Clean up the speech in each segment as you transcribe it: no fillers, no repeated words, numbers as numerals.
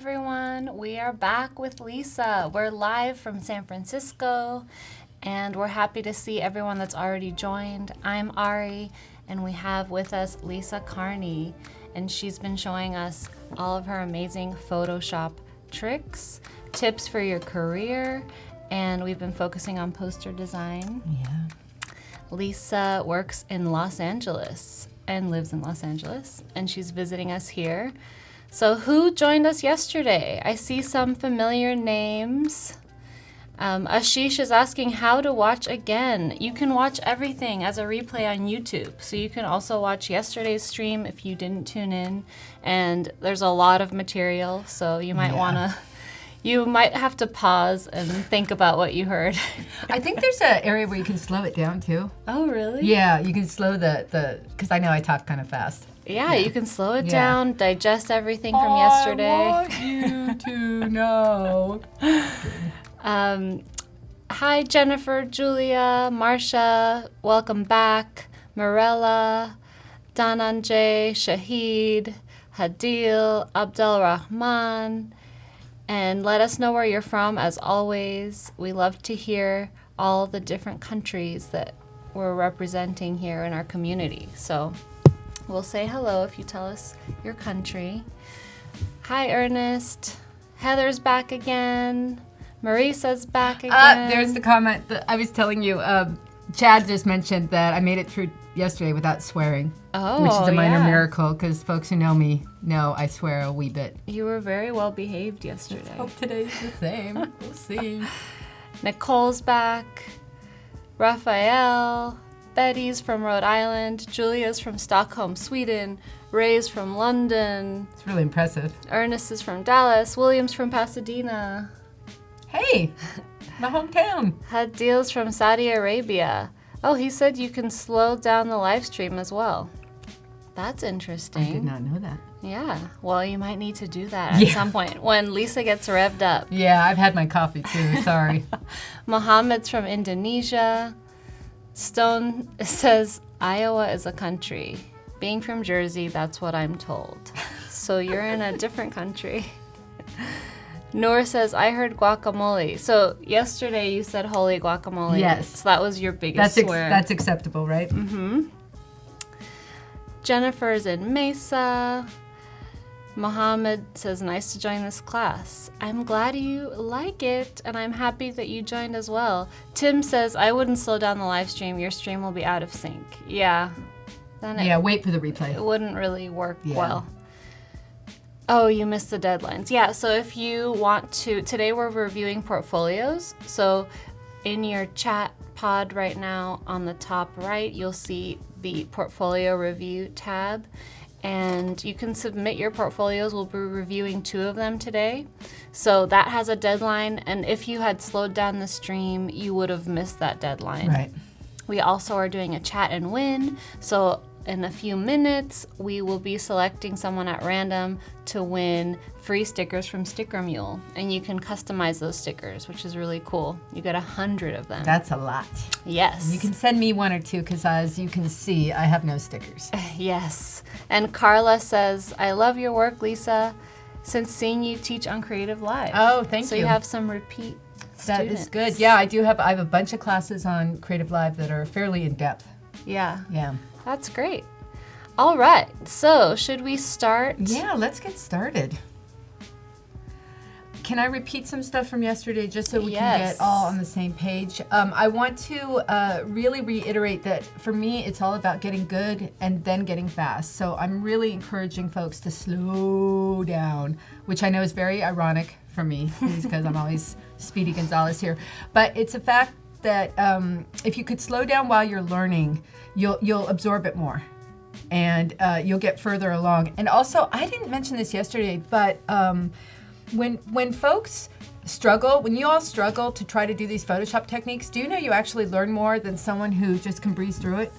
everyone. We are back with Lisa. We're live from San Francisco, and we're happy to see everyone that's already joined. I'm Ari, and we have with us Lisa Carney, and she's been showing us all of her amazing Photoshop tricks, tips for your career, and we've been focusing on poster design. Yeah. Lisa works in Los Angeles and lives in Los Angeles, and she's visiting us here. So who joined us yesterday? I see some familiar names. Ashish is asking how to watch again. You can watch everything as a replay on YouTube. So you can also watch yesterday's stream if you didn't tune in. And there's a lot of material, so you might you might have to pause and think about what you heard. I think there's an area where you can slow it down too. Oh, really? Yeah, you can slow because I know I talk kind of fast. Yeah, you can slow it down, digest everything from yesterday. I want you to know. Hi, Jennifer, Julia, Marcia, welcome back. Morella, Dananjay, Shahid, Hadil, Abdel Rahman. And let us know where you're from, as always. We love to hear all the different countries that we're representing here in our community. So we'll say hello if you tell us your country. Hi, Ernest. Heather's back again. Marissa's back again. There's the comment that I was telling you. Chad just mentioned that I made it through yesterday without swearing, which is a minor miracle because folks who know me know I swear a wee bit. You were very well behaved yesterday. Let's hope today's the same. We'll see. Nicole's back. Raphael. Betty's from Rhode Island. Julia's from Stockholm, Sweden. Ray's from London. It's really impressive. Ernest is from Dallas. William's from Pasadena. Hey, my hometown. Hadil's from Saudi Arabia. Oh, he said you can slow down the live stream as well. That's interesting. I did not know that. Yeah, well, you might need to do that at some point when Lisa gets revved up. Yeah, I've had my coffee too, sorry. Mohammed's from Indonesia. Stone says Iowa is a country. Being from Jersey, that's what I'm told. So you're in a different country. Noor says, I heard guacamole. So yesterday you said holy guacamole. Yes. So that was your biggest swear. That's acceptable, right? Mm-hmm. Jennifer's in Mesa. Mohammed says, nice to join this class. I'm glad you like it, and I'm happy that you joined as well. Tim says, I wouldn't slow down the live stream. Your stream will be out of sync. Yeah. Then wait for the replay. It wouldn't really work well. Oh, you missed the deadlines. Yeah, so if you want to, today we're reviewing portfolios. So in your chat pod right now on the top right, you'll see the portfolio review tab. And you can submit your portfolios. We'll be reviewing 2 of them today. So that has a deadline. And if you had slowed down the stream, you would have missed that deadline. Right. We also are doing a chat and win. So in a few minutes, we will be selecting someone at random to win free stickers from Sticker Mule. And you can customize those stickers, which is really cool. You get 100 of them. That's a lot. Yes. You can send me 1 or 2 because as you can see, I have no stickers. Yes. And Carla says, I love your work, Lisa, since seeing you teach on Creative Live. Oh, thank you. So you have some repeat That students. is good. Yeah, I have a bunch of classes on Creative Live that are fairly in-depth. Yeah. Yeah. That's great. All right, so should we start? Yeah, let's get started. Can I repeat some stuff from yesterday just so we can get all on the same page? I want to really reiterate that for me, it's all about getting good and then getting fast. So I'm really encouraging folks to slow down, which I know is very ironic for me because I'm always Speedy Gonzalez here. But it's a fact that if you could slow down while you're learning, you'll absorb it more. And you'll get further along. And also, I didn't mention this yesterday, but when folks struggle, when you all struggle to try to do these Photoshop techniques, do you know you actually learn more than someone who just can breeze through it?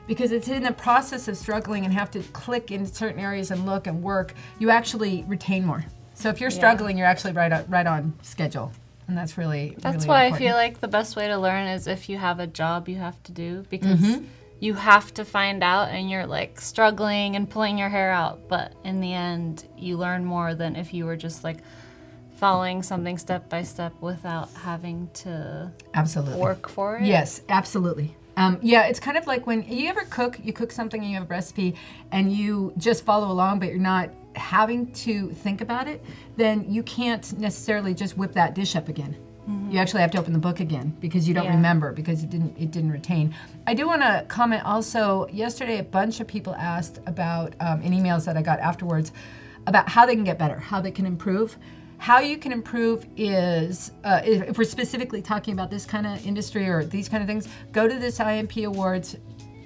Because it's in the process of struggling and have to click in certain areas and look and work, you actually retain more. So if you're struggling, you're actually right on schedule. And that's really That's really why important. I feel like the best way to learn is if you have a job you have to do, because you have to find out and you're like struggling and pulling your hair out. But in the end, you learn more than if you were just like following something step by step without having to work for it. Yes, absolutely. Yeah, it's kind of like when you ever you cook something and you have a recipe and you just follow along, but you're not having to think about it, then you can't necessarily just whip that dish up again. You actually have to open the book again because you don't remember, because it didn't retain. I do want to comment also, yesterday a bunch of people asked about, in emails that I got afterwards, about how they can get better, how they can improve. How you can improve is, if we're specifically talking about this kind of industry or these kind of things, go to this IMP Awards,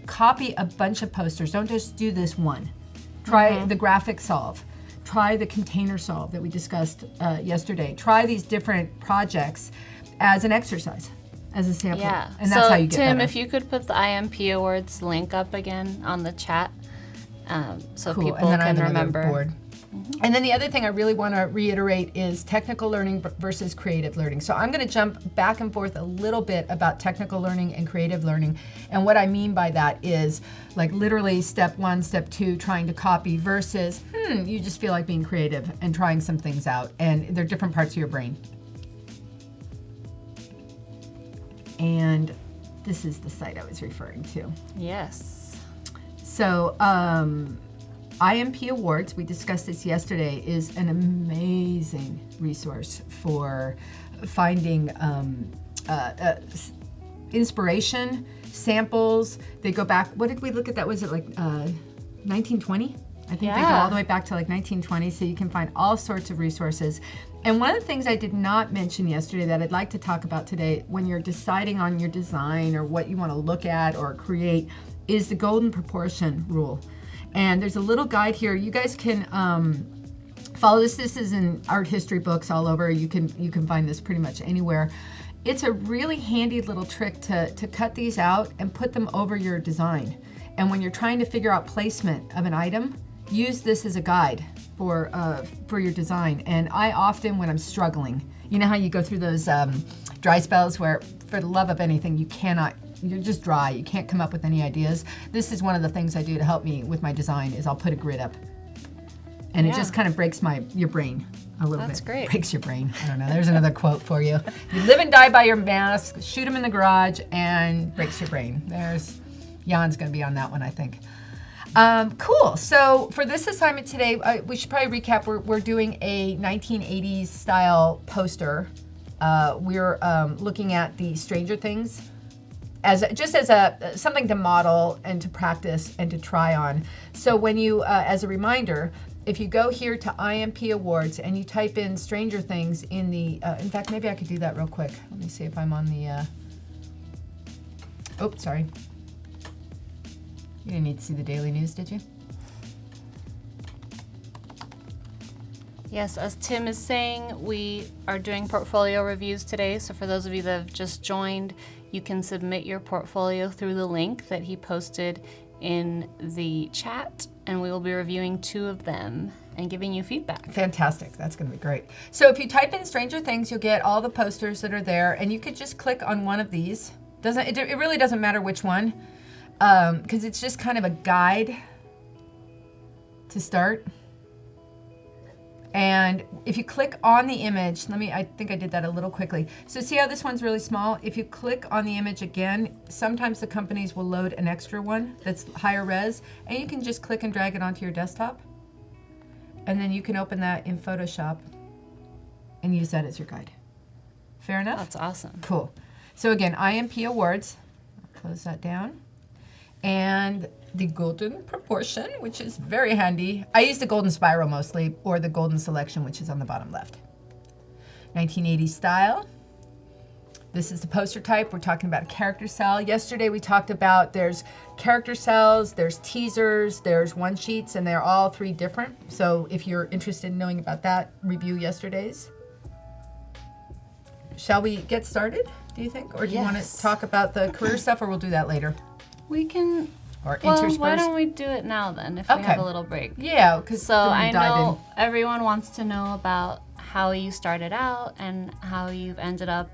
copy a bunch of posters. Don't just do this one. Try the graphic solve. Try the container solve that we discussed yesterday. Try these different projects as an exercise, as a sample. Yeah. And that's how you get Tim, better. if you could put the IMP Awards link up again on the chat, so Cool. people And then can I have another remember. board. And then the other thing I really want to reiterate is technical learning versus creative learning. So I'm going to jump back and forth a little bit about technical learning and creative learning. And what I mean by that is like literally step 1, step 2, trying to copy versus, you just feel like being creative and trying some things out. And they're different parts of your brain. And this is the site I was referring to. Yes. So, IMP Awards, we discussed this yesterday, is an amazing resource for finding inspiration, samples. They go back, what did we look at that? Was it like 1920? I think they go all the way back to like 1920, so you can find all sorts of resources. And one of the things I did not mention yesterday that I'd like to talk about today when you're deciding on your design or what you want to look at or create is the golden proportion rule. And there's a little guide here. You guys can follow this. This is in art history books all over. You can find this pretty much anywhere. It's a really handy little trick to cut these out and put them over your design. And when you're trying to figure out placement of an item, use this as a guide for your design. And I often, when I'm struggling, you know how you go through those dry spells where, for the love of anything, you're just dry. You can't come up with any ideas. This is one of the things I do to help me with my design is I'll put a grid up. And it just kind of breaks your brain a little bit. That's great. Breaks your brain. I don't know. There's another quote for you. You live and die by your mask, shoot them in the garage, and breaks your brain. Jan's going to be on that one, I think. Cool. So for this assignment today, we should probably recap. We're doing a 1980s style poster. We're looking at the Stranger Things as something to model and to practice and to try on. So when you, as a reminder, if you go here to IMP Awards and you type in Stranger Things in the, in fact, maybe I could do that real quick. Let me see if I'm on the, sorry. You didn't need to see the daily news, did you? Yes, as Tim is saying, we are doing portfolio reviews today. So for those of you that have just joined, you can submit your portfolio through the link that he posted in the chat, and we will be reviewing 2 of them and giving you feedback. Fantastic. That's going to be great. So if you type in Stranger Things, you'll get all the posters that are there, and you could just click on one of these. It really doesn't matter which one, because it's just kind of a guide to start. And if you click on the image, I think I did that a little quickly. So see how this one's really small? If you click on the image again, sometimes the companies will load an extra one that's higher res, and you can just click and drag it onto your desktop. And then you can open that in Photoshop and use that as your guide. Fair enough? That's awesome. Cool. So again, IMP Awards, I'll close that down. And the golden proportion, which is very handy. I use the golden spiral mostly, or the golden selection, which is on the bottom left. 1980s style. This is the poster type. We're talking about a character cell. Yesterday we talked about there's character cells, there's teasers, there's one sheets, and they're all 3 different. So if you're interested in knowing about that, review yesterday's. Shall we get started, do you think? Or do you want to talk about the career stuff, or we'll do that later? We can. Or well, why don't we do it now then, if we have a little break? Yeah, because so I know everyone wants to know about how you started out and how you've ended up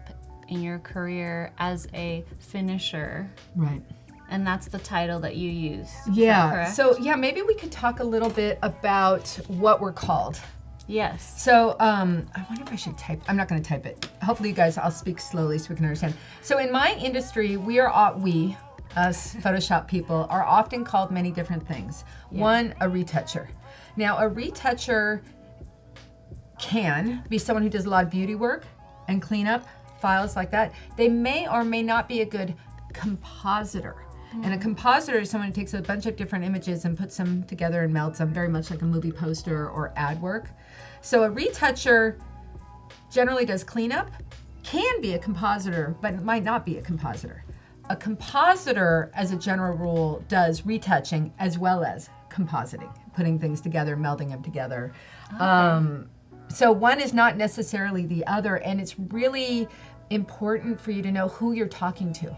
in your career as a finisher. Right. And that's the title that you use. Yeah. So yeah, maybe we could talk a little bit about what we're called. Yes. So I wonder if I should type. I'm not going to type it. Hopefully, you guys, I'll speak slowly so we can understand. So in my industry, us Photoshop people, are often called many different things. Yeah. One, a retoucher. Now, a retoucher can be someone who does a lot of beauty work and cleanup, files like that. They may or may not be a good compositor. And a compositor is someone who takes a bunch of different images and puts them together and melts them, very much like a movie poster or ad work. So a retoucher generally does cleanup, can be a compositor, but it might not be a compositor. A compositor, as a general rule, does retouching as well as compositing, putting things together, melding them together. Okay. So one is not necessarily the other, and it's really important for you to know who you're talking to.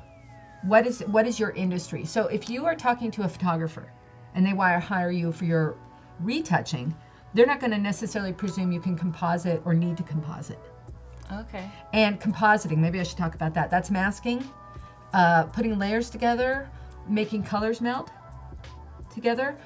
What is your industry? So if you are talking to a photographer and they want to hire you for your retouching, they're not going to necessarily presume you can composite or need to composite. Okay. And compositing, maybe I should talk about that. That's masking, putting layers together, making colors melt together.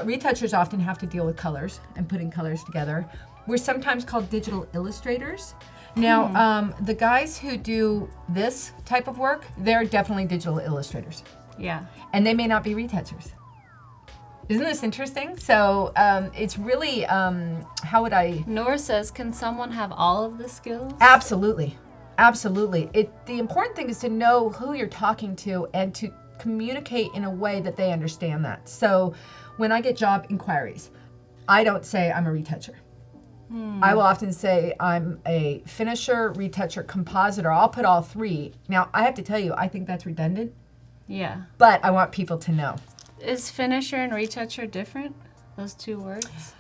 Retouchers often have to deal with colors and putting colors together. We're sometimes called digital illustrators. Now, the guys who do this type of work, they're definitely digital illustrators. Yeah. And they may not be retouchers. Isn't this interesting? So it's really, how would I... Noor says, can someone have all of the skills? Absolutely. Absolutely. The important thing is to know who you're talking to and to communicate in a way that they understand that. So when I get job inquiries, I don't say I'm a retoucher. I will often say I'm a finisher, retoucher, compositor. I'll put all three. Now, I have to tell you, I think that's redundant. Yeah. But I want people to know. Is finisher and retoucher different? Those two words?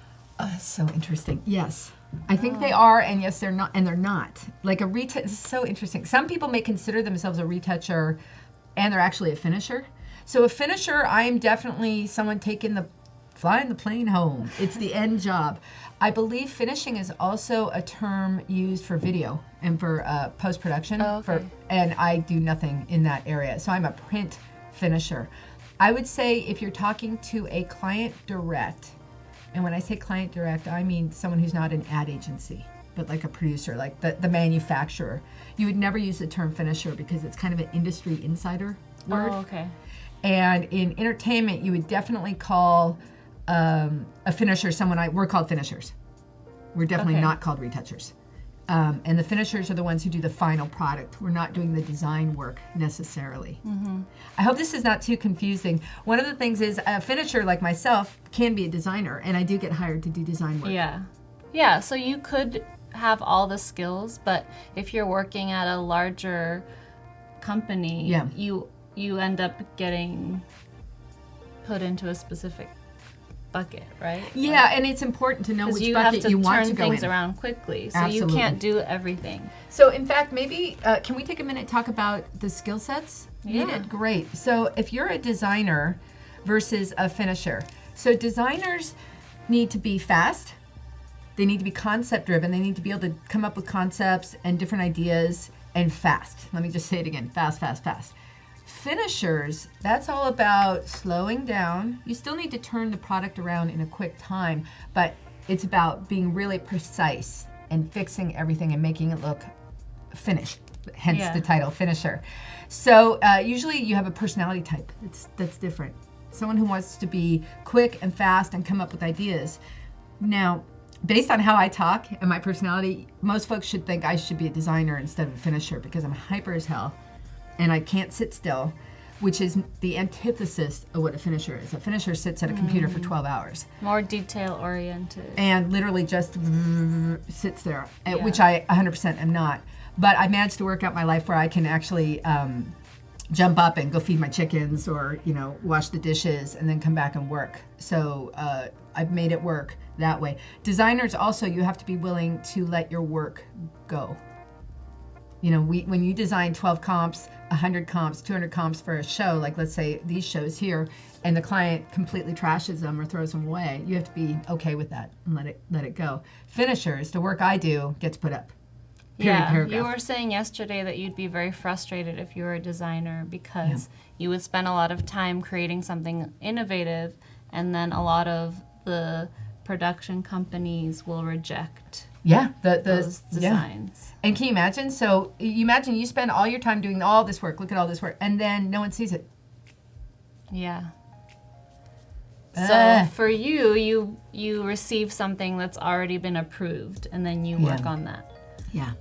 So interesting. Yes. I think they are, and yes, they're not, and they're not. Like a retouch, this is so interesting. Some people may consider themselves a retoucher, and they're actually a finisher. So a finisher, I am definitely someone flying the plane home. It's the end job. I believe finishing is also a term used for video and for post-production. Oh, okay. And I do nothing in that area. So I'm a print finisher. I would say if you're talking to a client direct, and when I say client direct, I mean someone who's not an ad agency, but like a producer, like the manufacturer. You would never use the term finisher because it's kind of an industry insider word. Oh, okay. And in entertainment, you would definitely call a finisher we're called finishers. We're definitely not called retouchers. And the finishers are the ones who do the final product. We're not doing the design work necessarily. Mm-hmm. I hope this is not too confusing. One of the things is a finisher like myself can be a designer, and I do get hired to do design work. Yeah. Yeah, so you could have all the skills, but if you're working at a larger company, you end up getting put into a specific bucket, right? Yeah, and it's important to know which bucket you want to go in. You have to turn things around quickly, so Absolutely. You can't do everything. So in fact, maybe, can we take a minute and talk about the skill sets needed? Great. So if you're a designer versus a finisher, so designers need to be fast, they need to be concept driven, they need to be able to come up with concepts and different ideas, and fast. Let me just say it again, fast, fast, fast. Finishers, that's all about slowing down. You still need to turn the product around in a quick time, but it's about being really precise and fixing everything and making it look finished, hence the title, finisher. So usually you have a personality type that's different. Someone who wants to be quick and fast and come up with ideas. Now, based on how I talk and my personality, most folks should think I should be a designer instead of a finisher because I'm hyper as hell. And I can't sit still, which is the antithesis of what a finisher is. A finisher sits at a computer for 12 hours. More detail-oriented. And literally just sits there, which I 100% am not. But I managed to work out my life where I can actually jump up and go feed my chickens or, wash the dishes and then come back and work. So I've made it work that way. Designers also, you have to be willing to let your work go. When you design 12 comps, 100 comps, 200 comps for a show, like let's say these shows here, and the client completely trashes them or throws them away, you have to be okay with that and let it go. Finishers, the work I do gets put up. paragraph. You were saying yesterday that you'd be very frustrated if you were a designer because you would spend a lot of time creating something innovative, and then a lot of the production companies will reject those designs. And can you imagine? So you imagine you spend all your time doing all this work, look at all this work, and then no one sees it. Yeah. So for you receive something that's already been approved, and then you work on that. Yeah.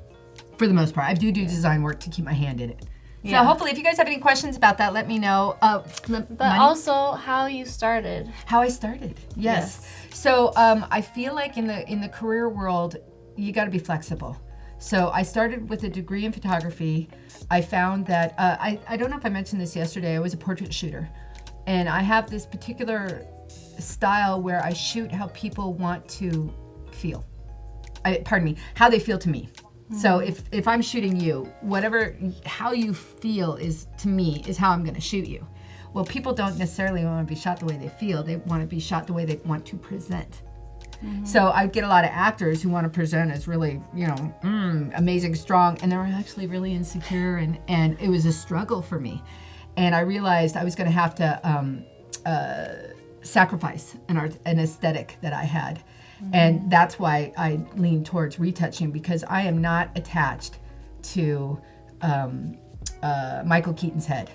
For the most part. I do design work to keep my hand in it. So hopefully, if you guys have any questions about that, let me know. But also how you started. How I started. Yes. So I feel like in the career world, you got to be flexible. So I started with a degree in photography. I found that, I don't know if I mentioned this yesterday, I was a portrait shooter. And I have this particular style where I shoot how people want to feel. How they feel to me. So if I'm shooting you, how you feel is, to me, is how I'm going to shoot you. Well, people don't necessarily want to be shot the way they feel. They want to be shot the way they want to present. So I get a lot of actors who want to present as really, amazing, strong, and they're actually really insecure, and it was a struggle for me. And I realized I was going to have to sacrifice an aesthetic that I had. And that's why I lean towards retouching, because I am not attached to Michael Keaton's head.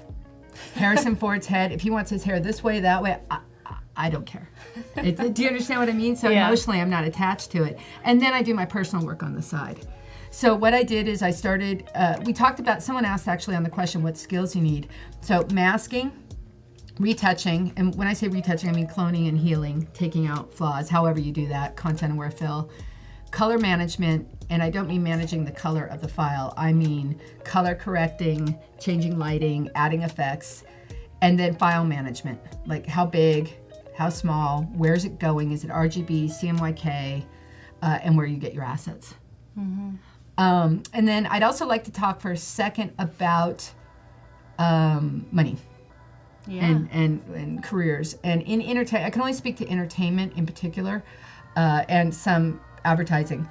Harrison Ford's head, if he wants his hair this way, that way, I don't care. Do you understand what I mean? So emotionally, I'm not attached to it. And then I do my personal work on the side. So what I did is I started, we talked about, someone asked actually on the question what skills you need. So masking, retouching, and when I say retouching, I mean cloning and healing, taking out flaws, however you do that, content aware fill, color management, and I don't mean managing the color of the file, I mean color correcting, changing lighting, adding effects, and then file management, like how big, how small, where's it going, is it RGB, CMYK, and where you get your assets. And then I'd also like to talk for a second about money. And careers. And in entertainment, I can only speak to entertainment in particular, and some advertising.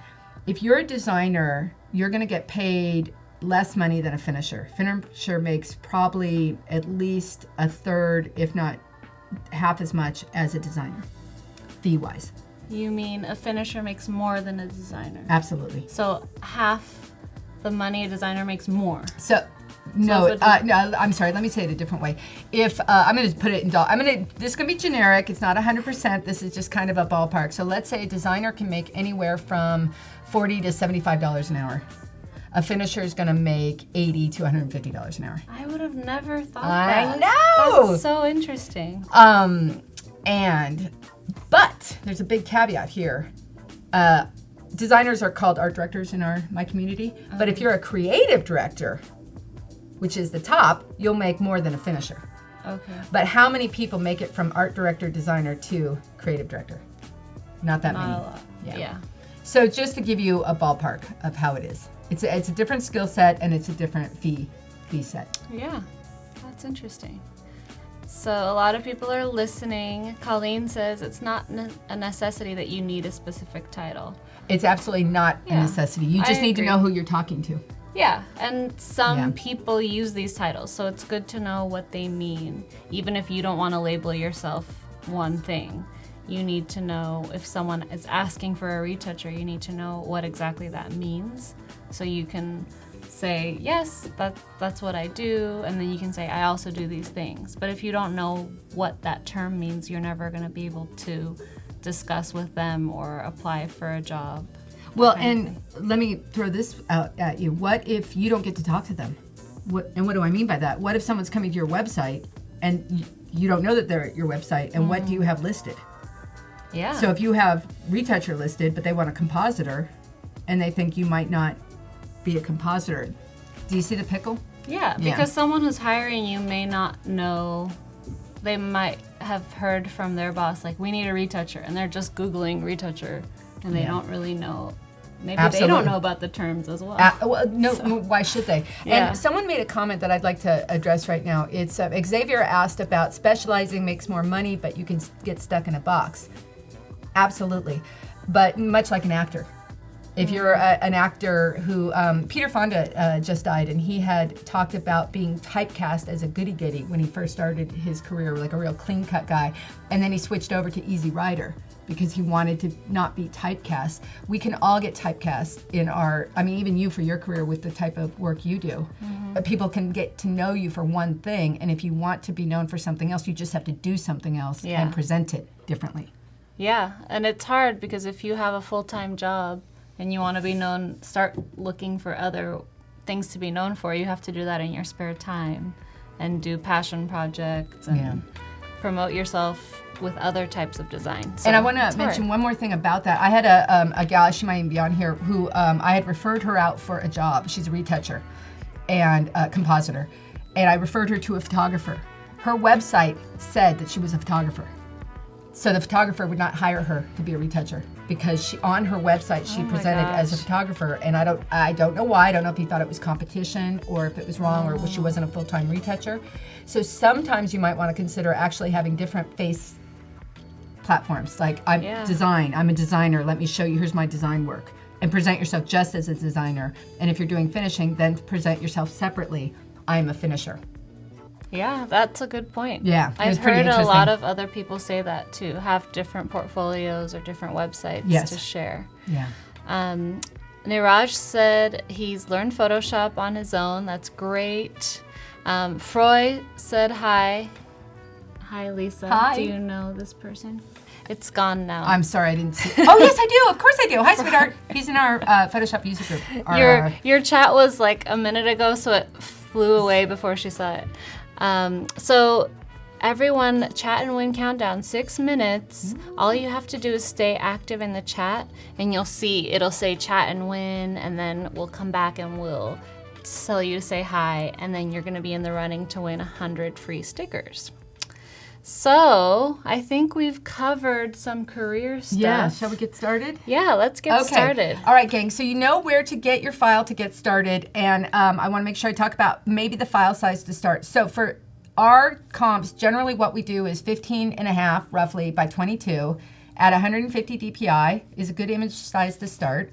If you're a designer, you're going to get paid less money than a finisher. Finisher makes probably at least a third, if not half as much as a designer, fee-wise. You mean a finisher makes more than a designer? Absolutely. So half the money a designer makes more. No, I'm sorry. Let me say it a different way. If I'm going to put it in this is going to be generic. It's not 100%. This is just kind of a ballpark. So let's say a designer can make anywhere from $40 to $75 an hour. A finisher is going to make $80 to $150 an hour. I would have never thought that. I know. That's so interesting. But there's a big caveat here. Designers are called art directors in my community. But if you're a creative director, which is the top, you'll make more than a finisher. Okay. But how many people make it from art director, designer to creative director? Not that many. Not a lot. Yeah. So just to give you a ballpark of how it is. It's a different skill set, and it's a different fee set. Yeah, that's interesting. So a lot of people are listening. Colleen says it's not a necessity that you need a specific title. It's absolutely not a necessity. You just need to know who you're talking to. Yeah, and some people use these titles, so it's good to know what they mean. Even if you don't want to label yourself one thing, you need to know, if someone is asking for a retoucher, you need to know what exactly that means. So you can say, yes, that's what I do, and then you can say, I also do these things. But if you don't know what that term means, you're never going to be able to discuss with them or apply for a job. Well, and let me throw this out at you. What if you don't get to talk to them? What do I mean by that? What if someone's coming to your website and you don't know that they're at your website, and what do you have listed? Yeah. So if you have retoucher listed, but they want a compositor, and they think you might not be a compositor, do you see the pickle? Yeah, because someone who's hiring you may not know. They might have heard from their boss, like, we need a retoucher, and they're just Googling retoucher, and they don't really know. Maybe they don't know about the terms as well. Why should they? Yeah. And someone made a comment that I'd like to address right now. It's Xavier asked about specializing makes more money, but you can get stuck in a box. Absolutely. But much like an actor. If you're an actor who, Peter Fonda just died, and he had talked about being typecast as a goody-goody when he first started his career, like a real clean-cut guy, and then he switched over to Easy Rider because he wanted to not be typecast. We can all get typecast in our, I mean, even you for your career with the type of work you do. But people can get to know you for one thing, and if you want to be known for something else, you just have to do something else and present it differently. Yeah, and it's hard because if you have a full-time job and you want to be known, start looking for other things to be known for, you have to do that in your spare time and do passion projects and promote yourself with other types of design. So and I want to mention one more thing about that. I had a gal, she might even be on here, who I had referred her out for a job. She's a retoucher and a compositor. And I referred her to a photographer. Her website said that she was a photographer. So the photographer would not hire her to be a retoucher because she, on her website she presented as a photographer, and I don't know why. I don't know if he thought it was competition or if it was wrong or she wasn't a full-time retoucher. So sometimes you might want to consider actually having different face platforms. Like I'm a designer. Let me show you. Here's my design work, and present yourself just as a designer. And if you're doing finishing, then present yourself separately. I'm a finisher. Yeah, that's a good point. Yeah, I've heard a lot of other people say that too, have different portfolios or different websites to share. Yeah. Niraj said he's learned Photoshop on his own. That's great. Froy said hi. Hi, Lisa. Hi. Do you know this person? It's gone now. I'm sorry, I didn't see. Oh, yes, I do. Of course I do. Hi, sweetheart. He's in our Photoshop user group. Your chat was like a minute ago, so it flew away before she saw it. So everyone, chat and win countdown, 6 minutes. All you have to do is stay active in the chat, and you'll see it'll say chat and win, and then we'll come back and we'll tell you to say hi, and then you're going to be in the running to win 100 free stickers. So I think we've covered some career stuff. Yeah, shall we get started? Yeah, let's get started. All right, gang, so you know where to get your file to get started, and I want to make sure I talk about maybe the file size to start. So for our comps, generally what we do is 15 and a half, roughly, by 22 at 150 DPI is a good image size to start.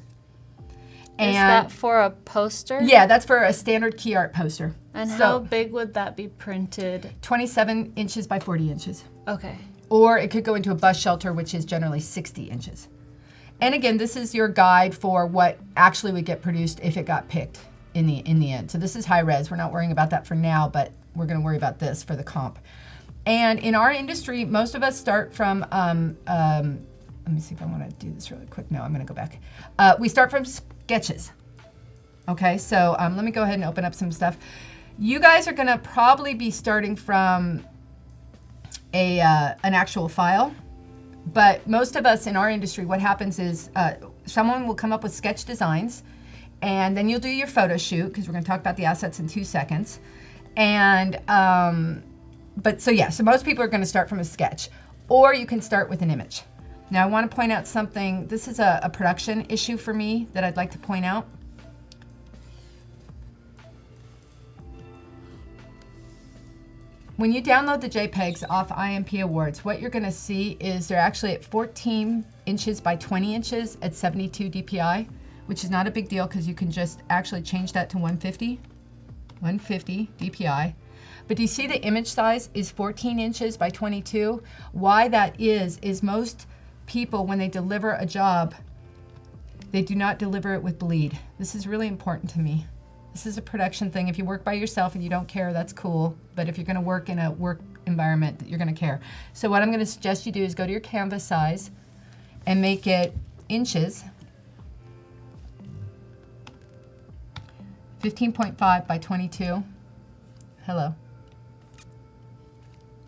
And is that for a poster? Yeah, that's for a standard key art poster. And how big would that be printed? 27 inches by 40 inches. Okay. Or it could go into a bus shelter, which is generally 60 inches. And again, this is your guide for what actually would get produced if it got picked in the end. So this is high res. We're not worrying about that for now, but we're going to worry about this for the comp. And in our industry, most of us start from, let me see if I want to do this really quick. No, I'm going to go back. We start from sketches. Okay, so let me go ahead and open up some stuff. You guys are going to probably be starting from an actual file, but most of us in our industry, what happens is someone will come up with sketch designs, and then you'll do your photo shoot, because we're going to talk about the assets in 2 seconds. And so most people are going to start from a sketch, or you can start with an image. Now I want to point out something. This is a production issue for me that I'd like to point out. When you download the JPEGs off IMP Awards, what you're going to see is they're actually at 14 inches by 20 inches at 72 DPI, which is not a big deal because you can just actually change that to 150 DPI. But do you see the image size is 14 inches by 22? Why that is most people, when they deliver a job, they do not deliver it with bleed. This is really important to me. This is a production thing. If you work by yourself and you don't care, that's cool. But if you're going to work in a work environment, you're going to care. So what I'm going to suggest you do is go to your canvas size and make it inches. 15.5 by 22. Hello.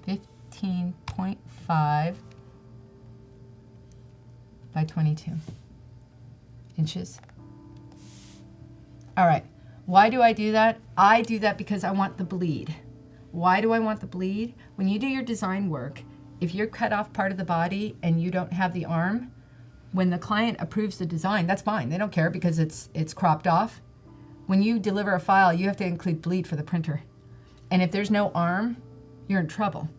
15.5 by 22 inches. All right. Why do I do that? I do that because I want the bleed. Why do I want the bleed? When you do your design work, if you're cut off part of the body and you don't have the arm, when the client approves the design, that's fine. They don't care because it's cropped off. When you deliver a file, you have to include bleed for the printer. And if there's no arm, you're in trouble.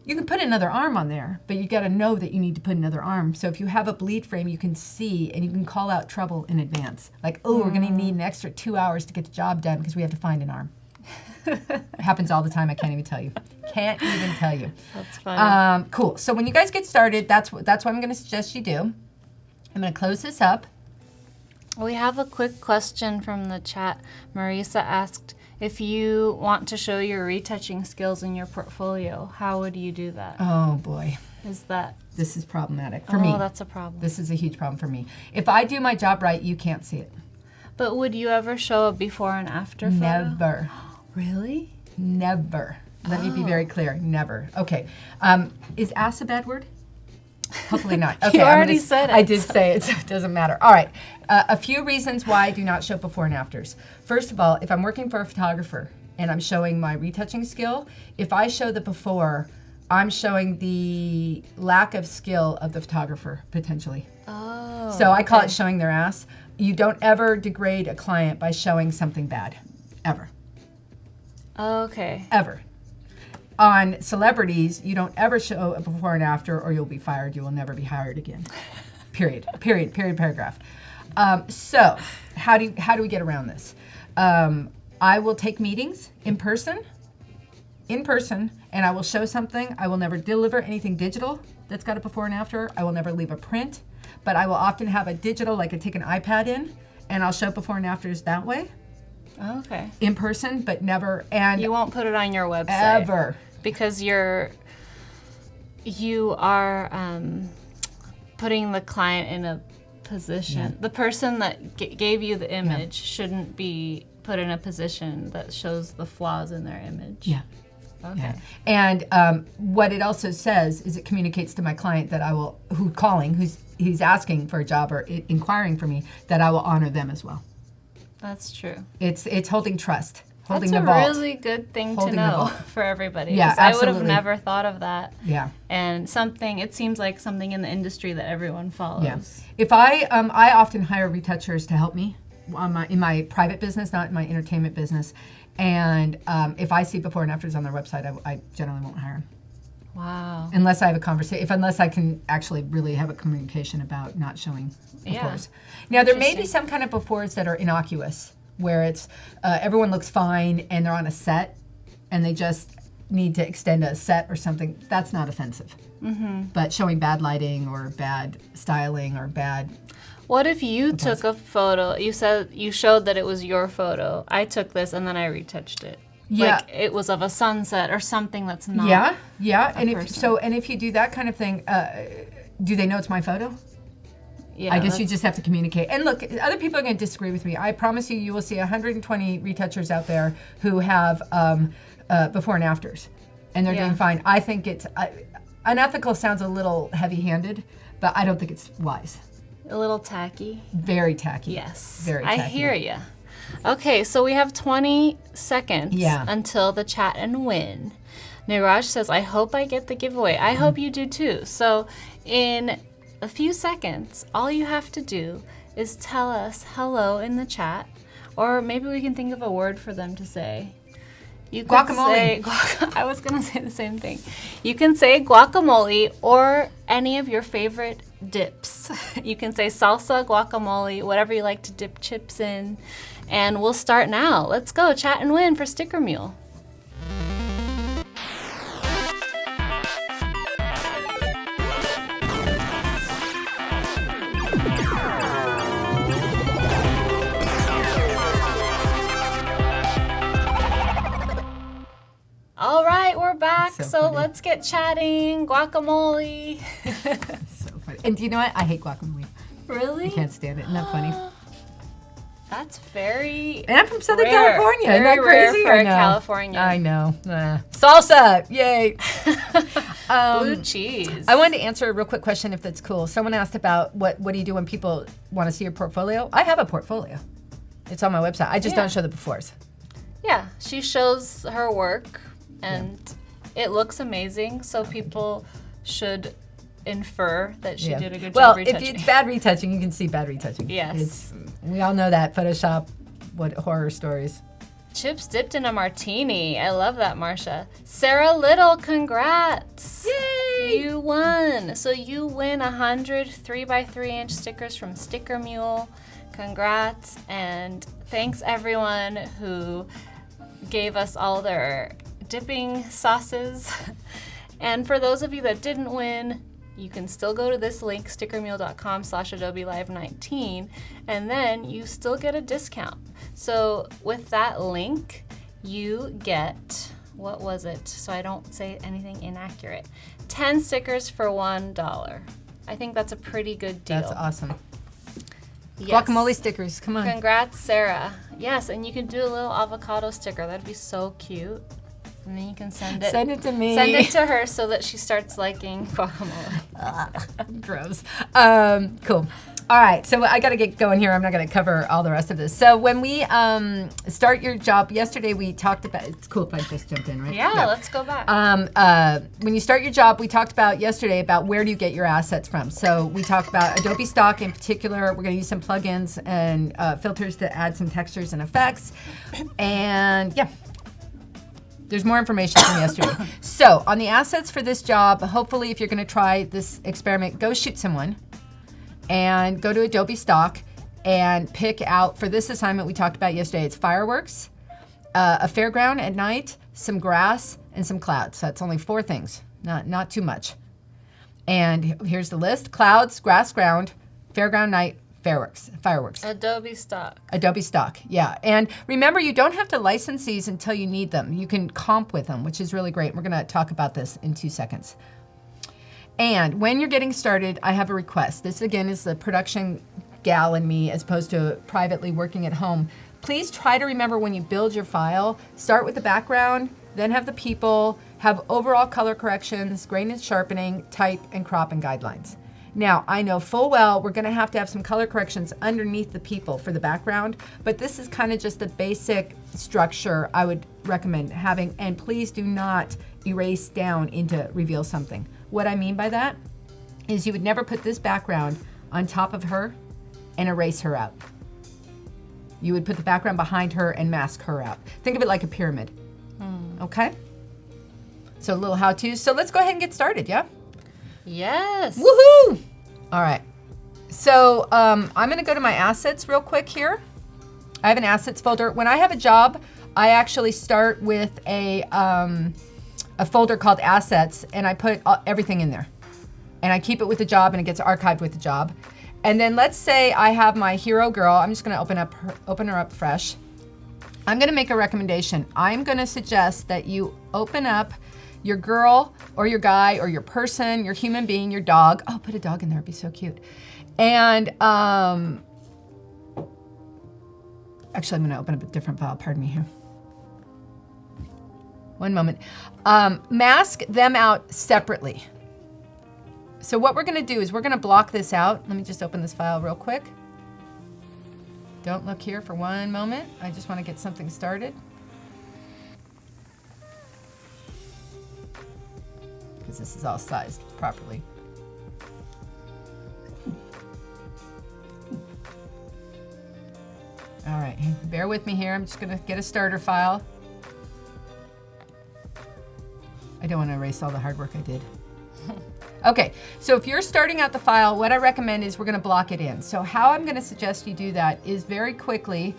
You can put another arm on there, but you got to know that you need to put another arm. So if you have a bleed frame, you can see and you can call out trouble in advance. Like, oh, we're going to need an extra 2 hours to get the job done because we have to find an arm. It happens all the time. I can't even tell you. Can't even tell you. That's funny. Cool. So when you guys get started, that's what I'm going to suggest you do. I'm going to close this up. We have a quick question from the chat. Marisa asked, if you want to show your retouching skills in your portfolio, how would you do that? Oh, boy. This is problematic for me. Oh, that's a problem. This is a huge problem for me. If I do my job right, you can't see it. But would you ever show a before and after photo? Never. Really? Never. Let me be very clear. Never. Okay. Is ass a bad word? Hopefully not. Okay, You already said it. I did say it, so it doesn't matter. All right. A few reasons why I do not show before and afters. First of all, if I'm working for a photographer and I'm showing my retouching skill, if I show the before, I'm showing the lack of skill of the photographer, potentially. Oh. So I call it showing their ass. You don't ever degrade a client by showing something bad. Ever. Okay. Ever. On celebrities, you don't ever show a before and after or you'll be fired. You will never be hired again. Period. Period. Period. Paragraph. So how do we get around this? I will take meetings in person, and I will show something. I will never deliver anything digital that's got a before and after. I will never leave a print, but I will often have a digital, like I take an iPad in, and I'll show before and afters that way. Okay. In person, but never. And you won't put it on your website ever. Because you are putting the client in a position. Yeah. The person that gave you the image shouldn't be put in a position that shows the flaws in their image. Yeah. Okay. Yeah. And what it also says is it communicates to my client that I will, who's asking for a job or inquiring for me, that I will honor them as well. That's true. It's holding trust. That's a really good thing to know for everybody. Yeah, I would have never thought of that. Yeah. And it seems like something in the industry that everyone follows. Yeah. If I often hire retouchers to help me in my private business, not in my entertainment business. And if I see before and afters on their website, I generally won't hire them. Wow. Unless I have a conversation, unless I can actually really have a communication about not showing befores. Now, there may be some kind of befores that are innocuous, where it's everyone looks fine and they're on a set and they just need to extend a set or something. That's not offensive. Mm-hmm. But showing bad lighting or bad styling or bad... What if you took a photo, you said you showed that it was your photo, I took this and then I retouched it. Yeah. Like it was of a sunset or something that's not and if you do that kind of thing, do they know it's my photo? Yeah, I guess you just have to communicate. And look, other people are going to disagree with me. I promise you will see 120 retouchers out there who have before and afters, and they're doing fine. I think it's unethical sounds a little heavy-handed, but I don't think it's wise. A little tacky. Very tacky. Yes. Very tacky. I hear you. Okay, so we have 20 seconds until the chat and win. Niraj says, I hope I get the giveaway. I hope you do too. So in a few seconds, all you have to do is tell us hello in the chat, or maybe we can think of a word for them to say. You could guacamole. I was going to say the same thing. You can say guacamole or any of your favorite dips. You can say salsa, guacamole, whatever you like to dip chips in. And we'll start now. Let's go. Chat and win for Sticker Mule. All right, we're back. So let's get chatting. Guacamole. So funny. And do you know what? I hate guacamole. Really? I can't stand it. Isn't that funny? That's very And I'm from Southern rare. California. Very Isn't that crazy? rare for California. I know. Salsa! Yay! Blue cheese. I wanted to answer a real quick question, if that's cool. Someone asked about what do you do when people want to see your portfolio? I have a portfolio. It's on my website. I just don't show the befores. Yeah, she shows her work, and it looks amazing, so people should infer that she did a good job retouching. If it's bad retouching, you can see bad retouching. Yes. We all know that. Photoshop, what horror stories. Chips dipped in a martini. I love that, Marcia. Sarah Little, congrats. Yay! You won. So you win 100 3x3-inch stickers from Sticker Mule. Congrats. And thanks everyone who gave us all their dipping sauces. And for those of you that didn't win, you can still go to this link, stickermule.com/AdobeLive19, and then you still get a discount. So with that link, you get, what was it? So I don't say anything inaccurate. 10 stickers for $1. I think that's a pretty good deal. That's awesome. Yes. Guacamole stickers, come on. Congrats, Sarah. Yes, and you can do a little avocado sticker. That'd be so cute. And then you can send it. Send it to me. Send it to her so that she starts liking guacamole. Gross. Cool. All right, so I got to get going here. I'm not going to cover all the rest of this. So when we start your job, yesterday we talked about, it's cool if I just jumped in, right? Yeah, let's go back. When you start your job, we talked about yesterday about where do you get your assets from. So we talked about Adobe Stock in particular. We're going to use some plugins and filters to add some textures and effects. And yeah. There's more information from yesterday. So on the assets for this job, hopefully if you're gonna try this experiment, go shoot someone and go to Adobe Stock and pick out, for this assignment we talked about yesterday, it's fireworks, a fairground at night, some grass, and some clouds. So that's only 4 things, not too much. And here's the list: clouds, grass ground, fairground night, fireworks. Adobe Stock. Adobe Stock, yeah. And remember, you don't have to license these until you need them. You can comp with them, which is really great. We're gonna talk about this in 2 seconds. And when you're getting started, I have a request. This again is the production gal in me as opposed to privately working at home. Please try to remember when you build your file, start with the background, then have the people, have overall color corrections, grain and sharpening, type and crop and guidelines. Now, I know full well we're gonna have to have some color corrections underneath the people for the background, but this is kind of just the basic structure I would recommend having, and please do not erase down into reveal something. What I mean by that is you would never put this background on top of her and erase her out. You would put the background behind her and mask her out. Think of it like a pyramid, okay? So a little how-to. So let's go ahead and get started, yeah? Yes. Woohoo! All right. So I'm going to go to my assets real quick here. I have an assets folder. When I have a job, I actually start with a folder called assets, and I put everything in there. And I keep it with the job, and it gets archived with the job. And then let's say I have my hero girl. I'm just going to open her up fresh. I'm going to make a recommendation. I'm going to suggest that you open up your girl or your guy or your person, your human being, your dog. Oh, put a dog in there, it'd be so cute. And actually I'm gonna open up a different file, pardon me here. One moment. Mask them out separately. So what we're gonna do is we're gonna block this out. Let me just open this file real quick. Don't look here for one moment. I just wanna get something started. Because this is all sized properly. All right, bear with me here. I'm just gonna get a starter file. I don't want to erase all the hard work I did. Okay, so if you're starting out the file, what I recommend is we're gonna block it in. So how I'm gonna suggest you do that is very quickly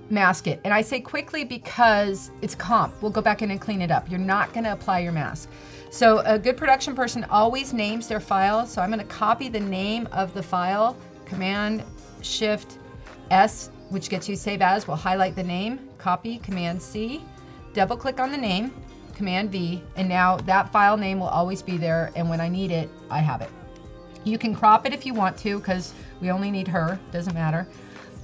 mask it. And I say quickly because it's comp. We'll go back in and clean it up. You're not gonna apply your mask. So a good production person always names their file. So I'm gonna copy the name of the file, Command Shift S, which gets you save as. We'll highlight the name, copy, Command C, double click on the name, Command V, and now that file name will always be there, and when I need it, I have it. You can crop it if you want to, because we only need her, doesn't matter.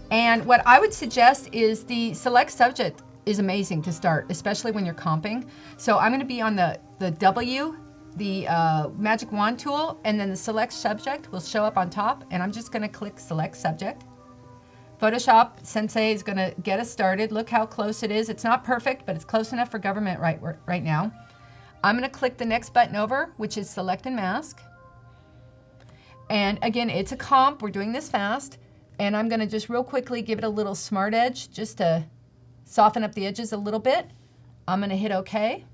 And what I would suggest is the select subject is amazing to start, especially when you're comping. So I'm gonna be on the W, the magic wand tool, and then the select subject will show up on top, and I'm just gonna click select subject. Photoshop Sensei is gonna get us started. Look how close it is. It's not perfect, but it's close enough for government right now. I'm gonna click the next button over, which is select and mask. And again, it's a comp, we're doing this fast. And I'm gonna just real quickly give it a little smart edge just to soften up the edges a little bit. I'm gonna hit OK.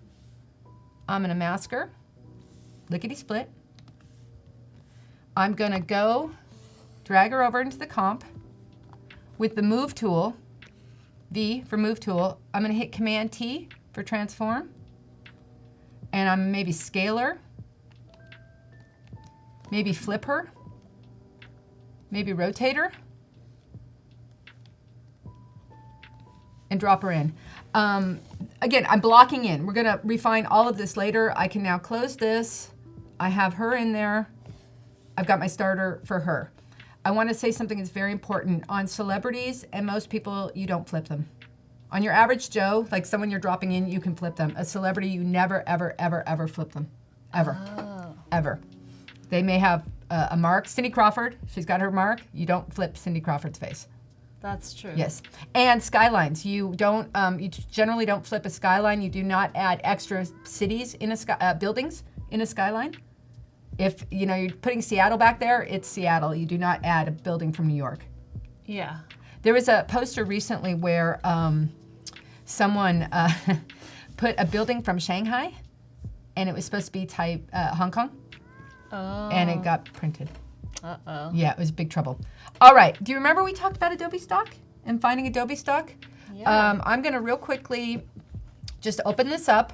I'm gonna mask her, lickety split. I'm gonna go drag her over into the comp with the move tool, V for move tool. I'm gonna hit Command T for transform. And I'm maybe scale her, maybe flip her, maybe rotate her, and drop her in. Again, I'm blocking in. We're gonna refine all of this later. I can now close this. I have her in there. I've got my starter for her. I wanna say something that's very important. On celebrities and most people, you don't flip them. On your average Joe, like someone you're dropping in, you can flip them. A celebrity, you never, ever, ever, ever flip them. Ever. Oh. Ever. They may have a mark. Cindy Crawford, she's got her mark. You don't flip Cindy Crawford's face. That's true. Yes. And skylines. You don't. You generally don't flip a skyline. You do not add extra cities in a buildings in a skyline. If you're putting Seattle back there, it's Seattle. You do not add a building from New York. Yeah. There was a poster recently where someone put a building from Shanghai, and it was supposed to be type Hong Kong, and it got printed. Uh-oh. Yeah, it was big trouble. All right, do you remember we talked about Adobe Stock and finding Adobe Stock? Yeah. I'm gonna real quickly just open this up.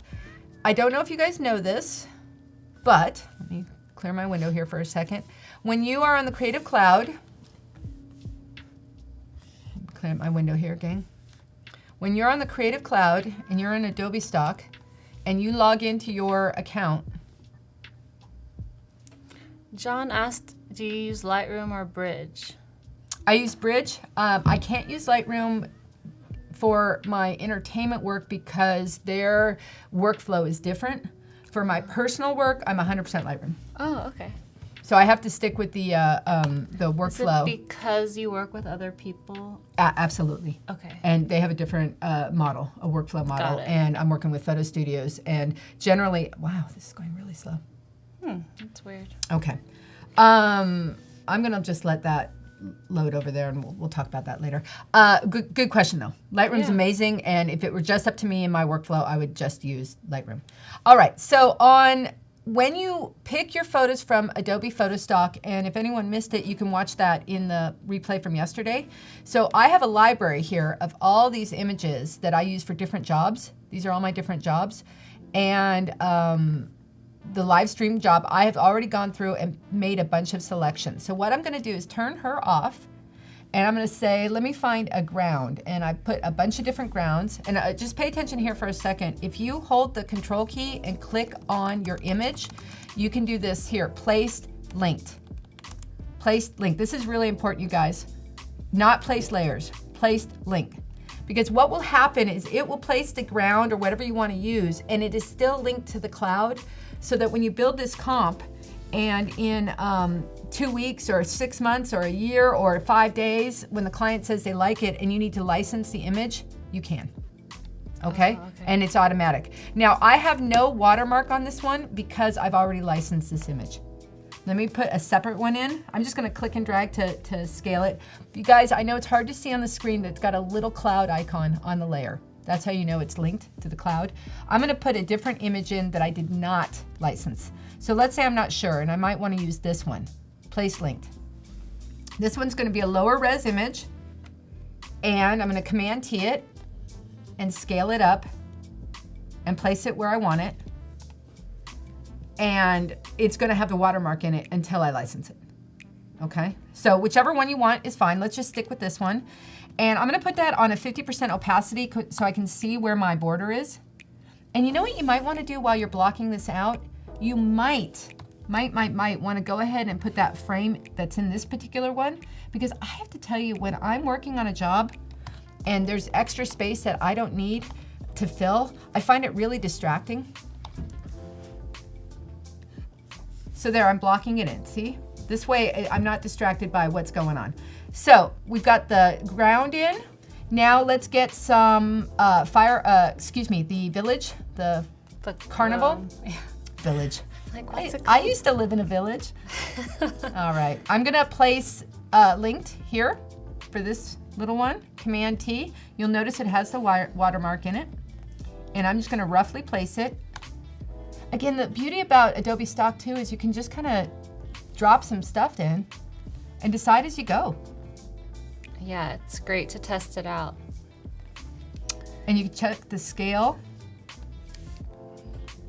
I don't know if you guys know this, but let me clear my window here for a second. When you are on the Creative Cloud, clear my window here, gang. When you're on the Creative Cloud and you're in Adobe Stock and you log into your account. John asked, do you use Lightroom or Bridge? I use Bridge. I can't use Lightroom for my entertainment work because their workflow is different. For my personal work, I'm 100% Lightroom. Oh, okay. So I have to stick with the workflow. Is it because you work with other people? Absolutely. Okay. And they have a different model, a workflow model. Got it. And I'm working with photo studios. And generally, wow, this is going really slow. That's weird. Okay. I'm going to just let that load over there, and we'll talk about that later. Good question, though. Lightroom's amazing, and if it were just up to me in my workflow, I would just use Lightroom. All right, so when you pick your photos from Adobe Photo Stock, and if anyone missed it, you can watch that in the replay from yesterday. So I have a library here of all these images that I use for different jobs. These are all my different jobs. And the live stream job, I have already gone through and made a bunch of selections. So what I'm gonna do is turn her off, and I'm gonna say, let me find a ground. And I put a bunch of different grounds. And just pay attention here for a second. If you hold the control key and click on your image, you can do this here, placed, linked. Placed, linked. This is really important, you guys. Not place layers, placed, link. Because what will happen is it will place the ground or whatever you wanna use, and it is still linked to the cloud, so that when you build this comp, and in 2 weeks or 6 months or a year or 5 days, when the client says they like it and you need to license the image, you can. Okay? Oh, okay. And it's automatic. Now, I have no watermark on this one because I've already licensed this image. Let me put a separate one in. I'm just gonna click and drag to scale it. You guys, I know it's hard to see on the screen, that's got a little cloud icon on the layer. That's how you know it's linked to the cloud. I'm gonna put a different image in that I did not license. So let's say I'm not sure, and I might wanna use this one, place linked. This one's gonna be a lower res image, and I'm gonna Command T it, and scale it up, and place it where I want it. And it's gonna have the watermark in it until I license it, okay? So whichever one you want is fine. Let's just stick with this one. And I'm gonna put that on a 50% opacity so I can see where my border is. And you know what you might wanna do while you're blocking this out? You might wanna go ahead and put that frame that's in this particular one, because I have to tell you, when I'm working on a job and there's extra space that I don't need to fill, I find it really distracting. So there, I'm blocking it in, see? This way, I'm not distracted by what's going on. So we've got the ground in. Now let's get some the village, the carnival. Village. Like, what's it I called? used to live in a village. All right, I'm gonna place linked here. for this little one, Command T. You'll notice it has the watermark in it. And I'm just gonna roughly place it. Again, the beauty about Adobe Stock too is you can just kind of drop some stuff in and decide as you go. Yeah, it's great to test it out. And you can check the scale.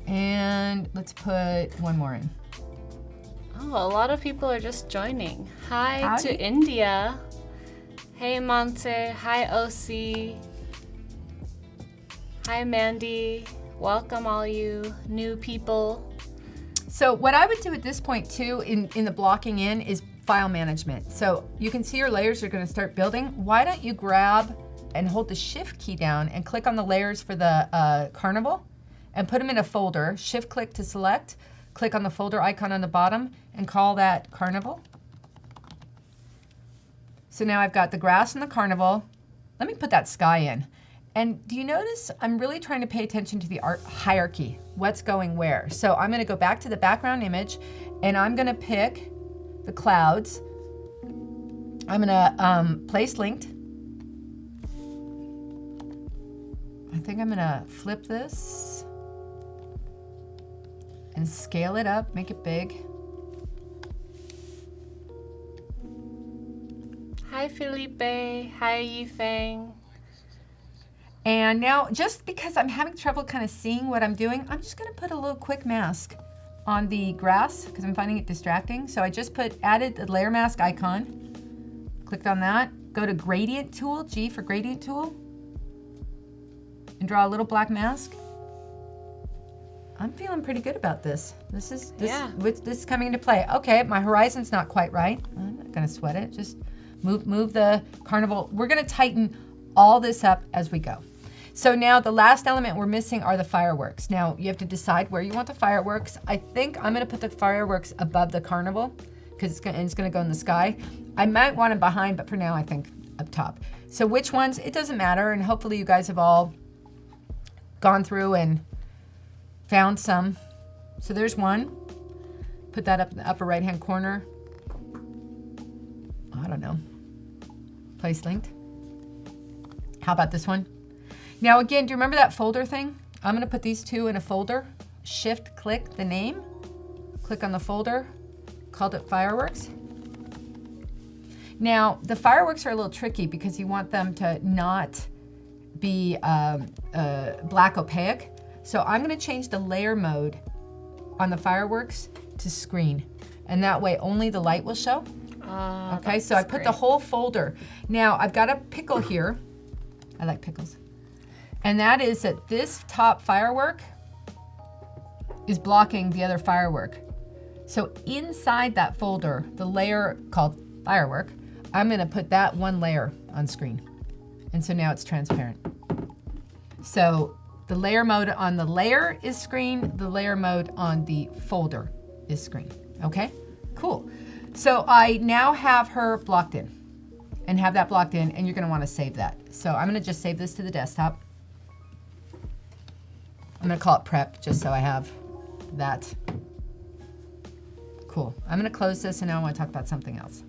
And let's put one more in. Oh, a lot of people are just joining. Hi Howdy. to India. Hey Monte. Hi OC. Hi Mandy. Welcome all you new people. So what I would do at this point too in the blocking in is file management. So you can see your layers are going to start building. Why don't you grab and hold the shift key down and click on the layers for the carnival and put them in a folder. Shift click to select, click on the folder icon on the bottom and call that carnival. So now I've got the grass and the carnival. Let me put that sky in. And do you notice I'm really trying to pay attention to the art hierarchy, what's going where. So I'm gonna go back to the background image and I'm gonna pick the clouds. I'm gonna place linked. I think I'm gonna flip this and scale it up, make it big. Hi Felipe. Hi Yifeng. And now, just because I'm having trouble kind of seeing what I'm doing, I'm just gonna put a little quick mask on the grass because I'm finding it distracting. So I just added the layer mask icon, clicked on that, go to gradient tool, G for gradient tool, and draw a little black mask. I'm feeling pretty good about this. This is coming into play. Okay, my horizon's not quite right. I'm not gonna sweat it, just move the carnival. We're gonna tighten all this up as we go. So now the last element we're missing are the fireworks. Now you have to decide where you want the fireworks. I think I'm gonna put the fireworks above the carnival because it's gonna go in the sky. I might want them behind, but for now I think up top. So which ones, it doesn't matter, and hopefully you guys have all gone through and found some. So there's one. Put that up in the upper right-hand corner. I don't know. Place linked. How about this one? Now again, do you remember that folder thing? I'm gonna put these two in a folder. Shift click the name, click on the folder, called it fireworks. Now the fireworks are a little tricky because you want them to not be black opaque. So I'm gonna change the layer mode on the fireworks to screen. And that way only the light will show. Okay, so I put the whole folder. Now I've got a pickle here. I like pickles. And that is that this top firework is blocking the other firework. So inside that folder, the layer called firework, I'm gonna put that one layer on screen. And so now it's transparent. So the layer mode on the layer is screen, the layer mode on the folder is screen, okay? Cool. So I now have her blocked in and have that blocked in, and you're gonna wanna save that. So I'm gonna just save this to the desktop. I'm gonna call it prep just so I have that. Cool. I'm gonna close this and now I wanna talk about something else.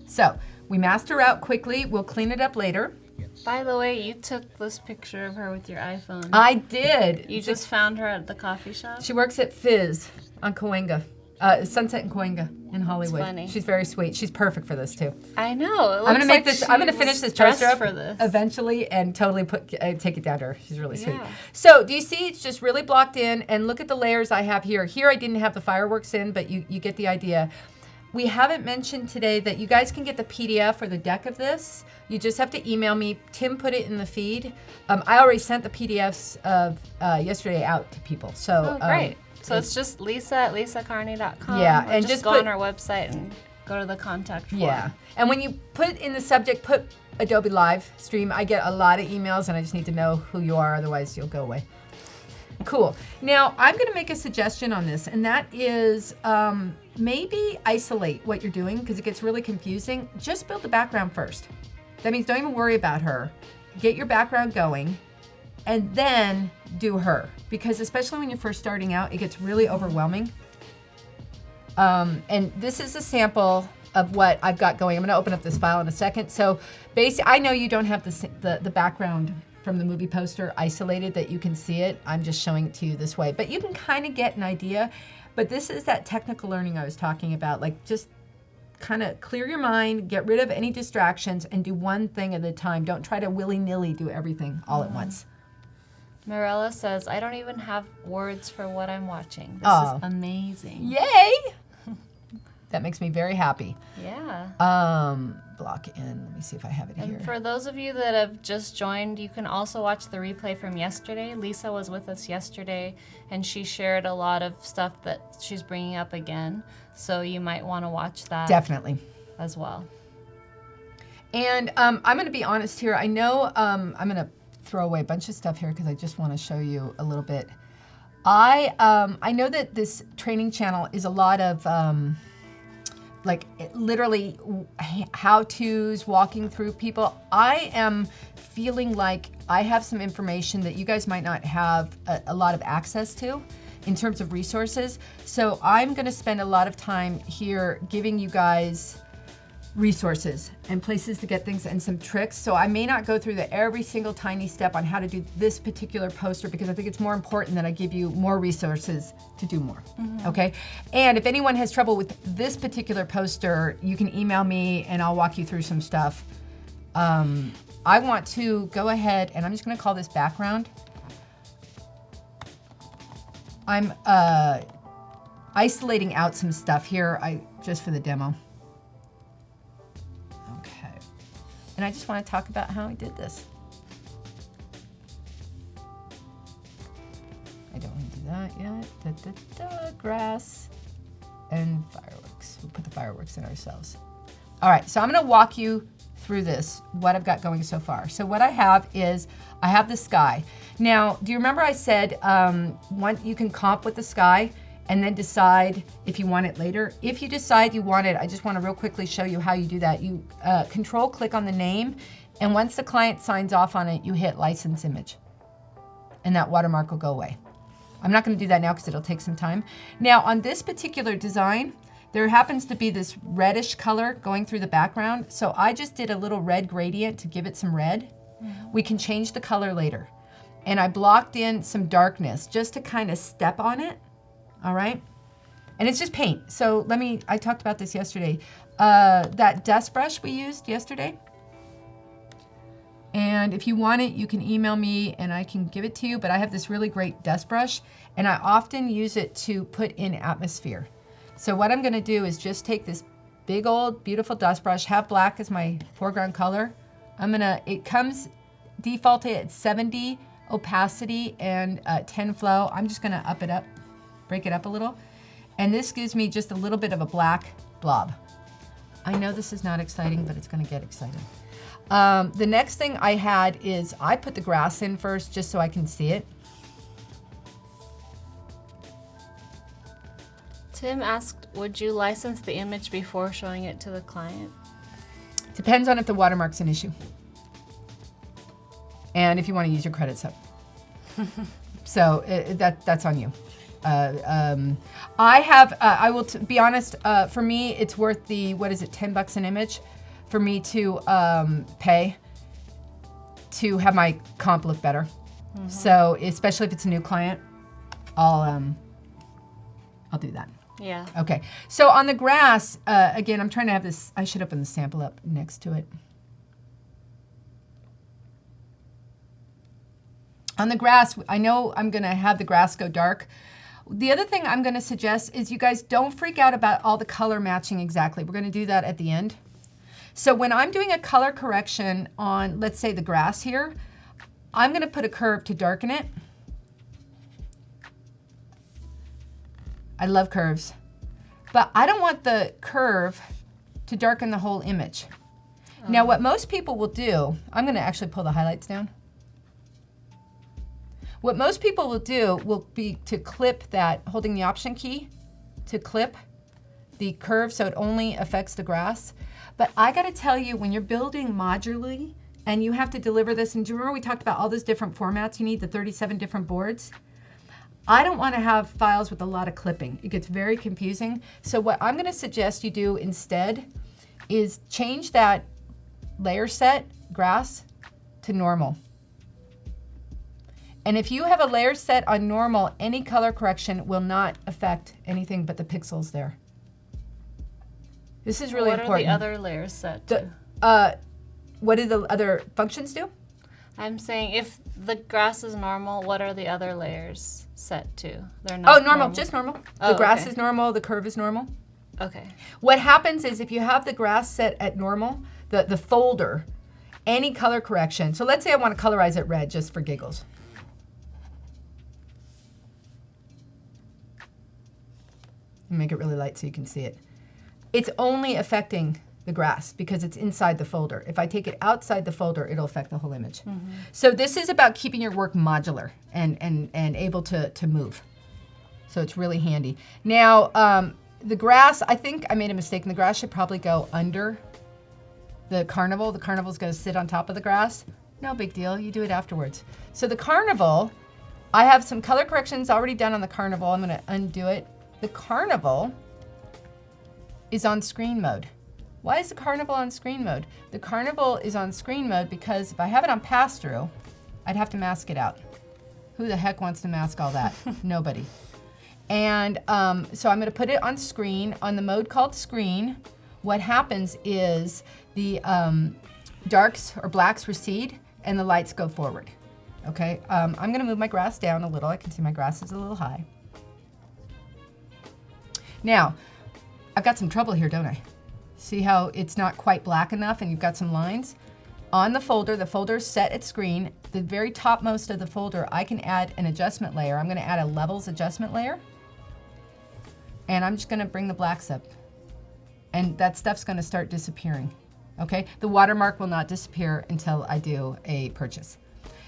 So we masked her out quickly. We'll clean it up later. By the way, you took this picture of her with your iPhone. I did. You just found her at the coffee shop? She works at Fizz on Cahuenga. Sunset and Cahuenga in Hollywood. That's funny. She's very sweet. She's perfect for this too. I know. I'm gonna finish this toaster up for this. eventually and totally take it down to her. She's really sweet. Yeah. So do you see it's just really blocked in, and look at the layers I have here. Here I didn't have the fireworks in, but you get the idea. We haven't mentioned today that you guys can get the PDF or the deck of this. You just have to email me. Tim put it in the feed. I already sent the PDFs of yesterday out to people. So great. So it's just Lisa at lisacarney.com. Yeah, or and just go on our website and go to the contact form. Yeah, and when you put in the subject, put Adobe Live Stream. I get a lot of emails and I just need to know who you are, otherwise you'll go away. Cool. Now I'm gonna make a suggestion on this, and that is maybe isolate what you're doing because it gets really confusing. Just build the background first. That means don't even worry about her. Get your background going and then do her, because especially when you're first starting out, it gets really overwhelming. And this is a sample of what I've got going. I'm going to open up this file in a second. So basically, I know you don't have the background from the movie poster isolated that you can see it. I'm just showing it to you this way. But you can kind of get an idea. But this is that technical learning I was talking about. Like, just kind of clear your mind, get rid of any distractions, and do one thing at a time. Don't try to willy-nilly do everything all at once. Mirella says, I don't even have words for what I'm watching. This is amazing. Yay! That makes me very happy. Yeah. Block in. Let me see if I have it here. And for those of you that have just joined, you can also watch the replay from yesterday. Lisa was with us yesterday, and she shared a lot of stuff that she's bringing up again. So you might want to watch that. Definitely. As well. And I'm going to be honest here. I know I'm going to throw away a bunch of stuff here because I just want to show you a little bit. I know that this training channel is a lot of like literally how-tos, walking through people. I am feeling like I have some information that you guys might not have a lot of access to in terms of resources. So I'm going to spend a lot of time here giving you guys resources and places to get things and some tricks. So I may not go through every single tiny step on how to do this particular poster because I think it's more important that I give you more resources to do more. Okay? And if anyone has trouble with this particular poster, you can email me and I'll walk you through some stuff. I want to go ahead and I'm just going to call this background. I'm isolating out some stuff here just for the demo. And I just want to talk about how I did this. I don't want to do that yet. Grass and fireworks. We'll put the fireworks in ourselves. All right, so I'm going to walk you through this, what I've got going so far. So what I have is, I have the sky. Now, do you remember I said you can comp with the sky and then decide if you want it later? If you decide you want it, I just want to real quickly show you how you do that. You control-click on the name, and once the client signs off on it, you hit License Image, and that watermark will go away. I'm not going to do that now because it'll take some time. Now, on this particular design, there happens to be this reddish color going through the background, so I just did a little red gradient to give it some red. We can change the color later. And I blocked in some darkness just to kind of step on it. All right, and it's just paint. So I talked about this yesterday. That dust brush we used yesterday. And if you want it, you can email me and I can give it to you, but I have this really great dust brush and I often use it to put in atmosphere. So what I'm gonna do is just take this big old beautiful dust brush, have black as my foreground color. It comes defaulted at 70 opacity and 10 flow. I'm just gonna up it up. Break it up a little. And this gives me just a little bit of a black blob. I know this is not exciting, but it's gonna get exciting. The next thing I had is I put the grass in first just so I can see it. Tim asked, would you license the image before showing it to the client? Depends on if the watermark's an issue. And if you wanna use your credits up. So that's on you. I will be honest, for me, it's worth the, $10 an image for me to pay to have my comp look better. So especially if it's a new client, I'll do that. Yeah. Okay. So on the grass, again, I'm trying to have this, I should open the sample up next to it. On the grass, I know I'm gonna have the grass go dark. The other thing I'm going to suggest is you guys don't freak out about all the color matching exactly. We're going to do that at the end. So when I'm doing a color correction on, let's say, the grass here, I'm going to put a curve to darken it. I love curves. But I don't want the curve to darken the whole image. Now, what most people will do, I'm going to actually pull the highlights down. What most people will do will be to clip that, holding the Option key, to clip the curve so it only affects the grass. But I gotta tell you, when you're building modularly and you have to deliver this, and do you remember we talked about all those different formats you need, the 37 different boards? I don't wanna have files with a lot of clipping. It gets very confusing. So what I'm gonna suggest you do instead is change that layer set, grass, to normal. And if you have a layer set on normal, any color correction will not affect anything but the pixels there. This is really important. What are the other layers set to? What do the other functions do? I'm saying if the grass is normal, what are the other layers set to? They're not normal, just normal. The grass is normal, the curve is normal. Okay. What happens is if you have the grass set at normal, the folder, any color correction. So let's say I want to colorize it red just for giggles. Make it really light so you can see it. It's only affecting the grass because it's inside the folder. If I take it outside the folder, it'll affect the whole image. So this is about keeping your work modular and able to move. So it's really handy. Now, the grass, I think I made a mistake, and the grass should probably go under the carnival. The carnival's gonna sit on top of the grass. No big deal, you do it afterwards. So the carnival, I have some color corrections already done on the carnival. I'm gonna undo it. The carnival is on screen mode. Why is the carnival on screen mode? The carnival is on screen mode because if I have it on pass-through, I'd have to mask it out. Who the heck wants to mask all that? Nobody. And so I'm gonna put it on screen, on the mode called screen. What happens is the darks or blacks recede and the lights go forward, okay? I'm gonna move my grass down a little. I can see my grass is a little high. Now, I've got some trouble here, don't I? See how it's not quite black enough and you've got some lines? On the folder's set at screen, the very topmost of the folder, I can add an adjustment layer. I'm gonna add a levels adjustment layer. And I'm just gonna bring the blacks up. And that stuff's gonna start disappearing, okay? The watermark will not disappear until I do a purchase.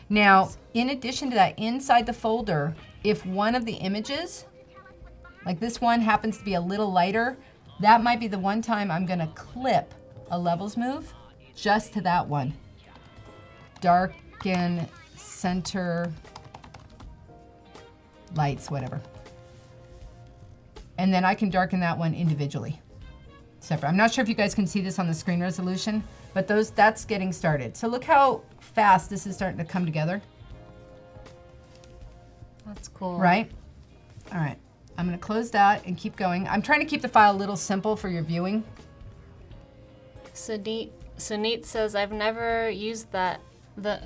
Now, in addition to that, inside the folder, if one of the images, like this one happens to be a little lighter, that might be the one time I'm gonna clip a levels move just to that one. Darken, center, lights, whatever. And then I can darken that one individually, separate. I'm not sure if you guys can see this on the screen resolution, but that's getting started. So look how fast this is starting to come together. That's cool. Right? All right. I'm gonna close that and keep going. I'm trying to keep the file a little simple for your viewing. Sunit says, I've never used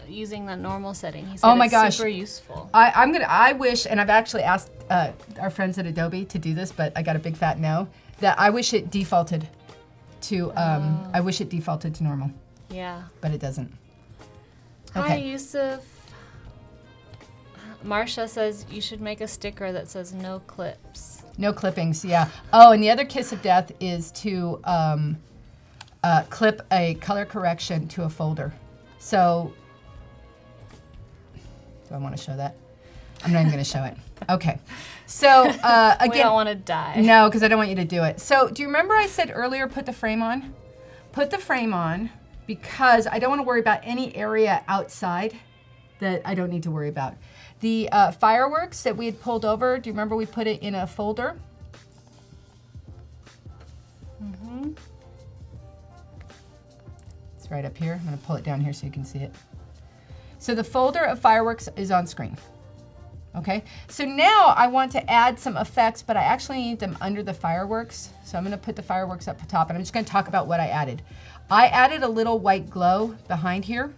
using the normal setting. He said oh my it's gosh, super useful. I wish, and I've actually asked our friends at Adobe to do this, but I got a big fat no, that I wish it defaulted to, I wish it defaulted to normal. Yeah. But it doesn't. Okay. Okay. Hi, Yusuf. Marsha says you should make a sticker that says no clips. No clippings, yeah. Oh, and the other kiss of death is to clip a color correction to a folder. So, do I want to show that? I'm not even going to show it. Okay. So, again. We don't want to die. No, because I don't want you to do it. So, do you remember I said earlier, put the frame on? Put the frame on because I don't want to worry about any area outside that I don't need to worry about. The fireworks that we had pulled over, do you remember we put it in a folder? Mm-hmm. It's right up here. I'm gonna pull it down here so you can see it. So the folder of fireworks is on screen. Okay, so now I want to add some effects, but I actually need them under the fireworks. So I'm gonna put the fireworks up top and I'm just gonna talk about what I added. I added a little white glow behind here.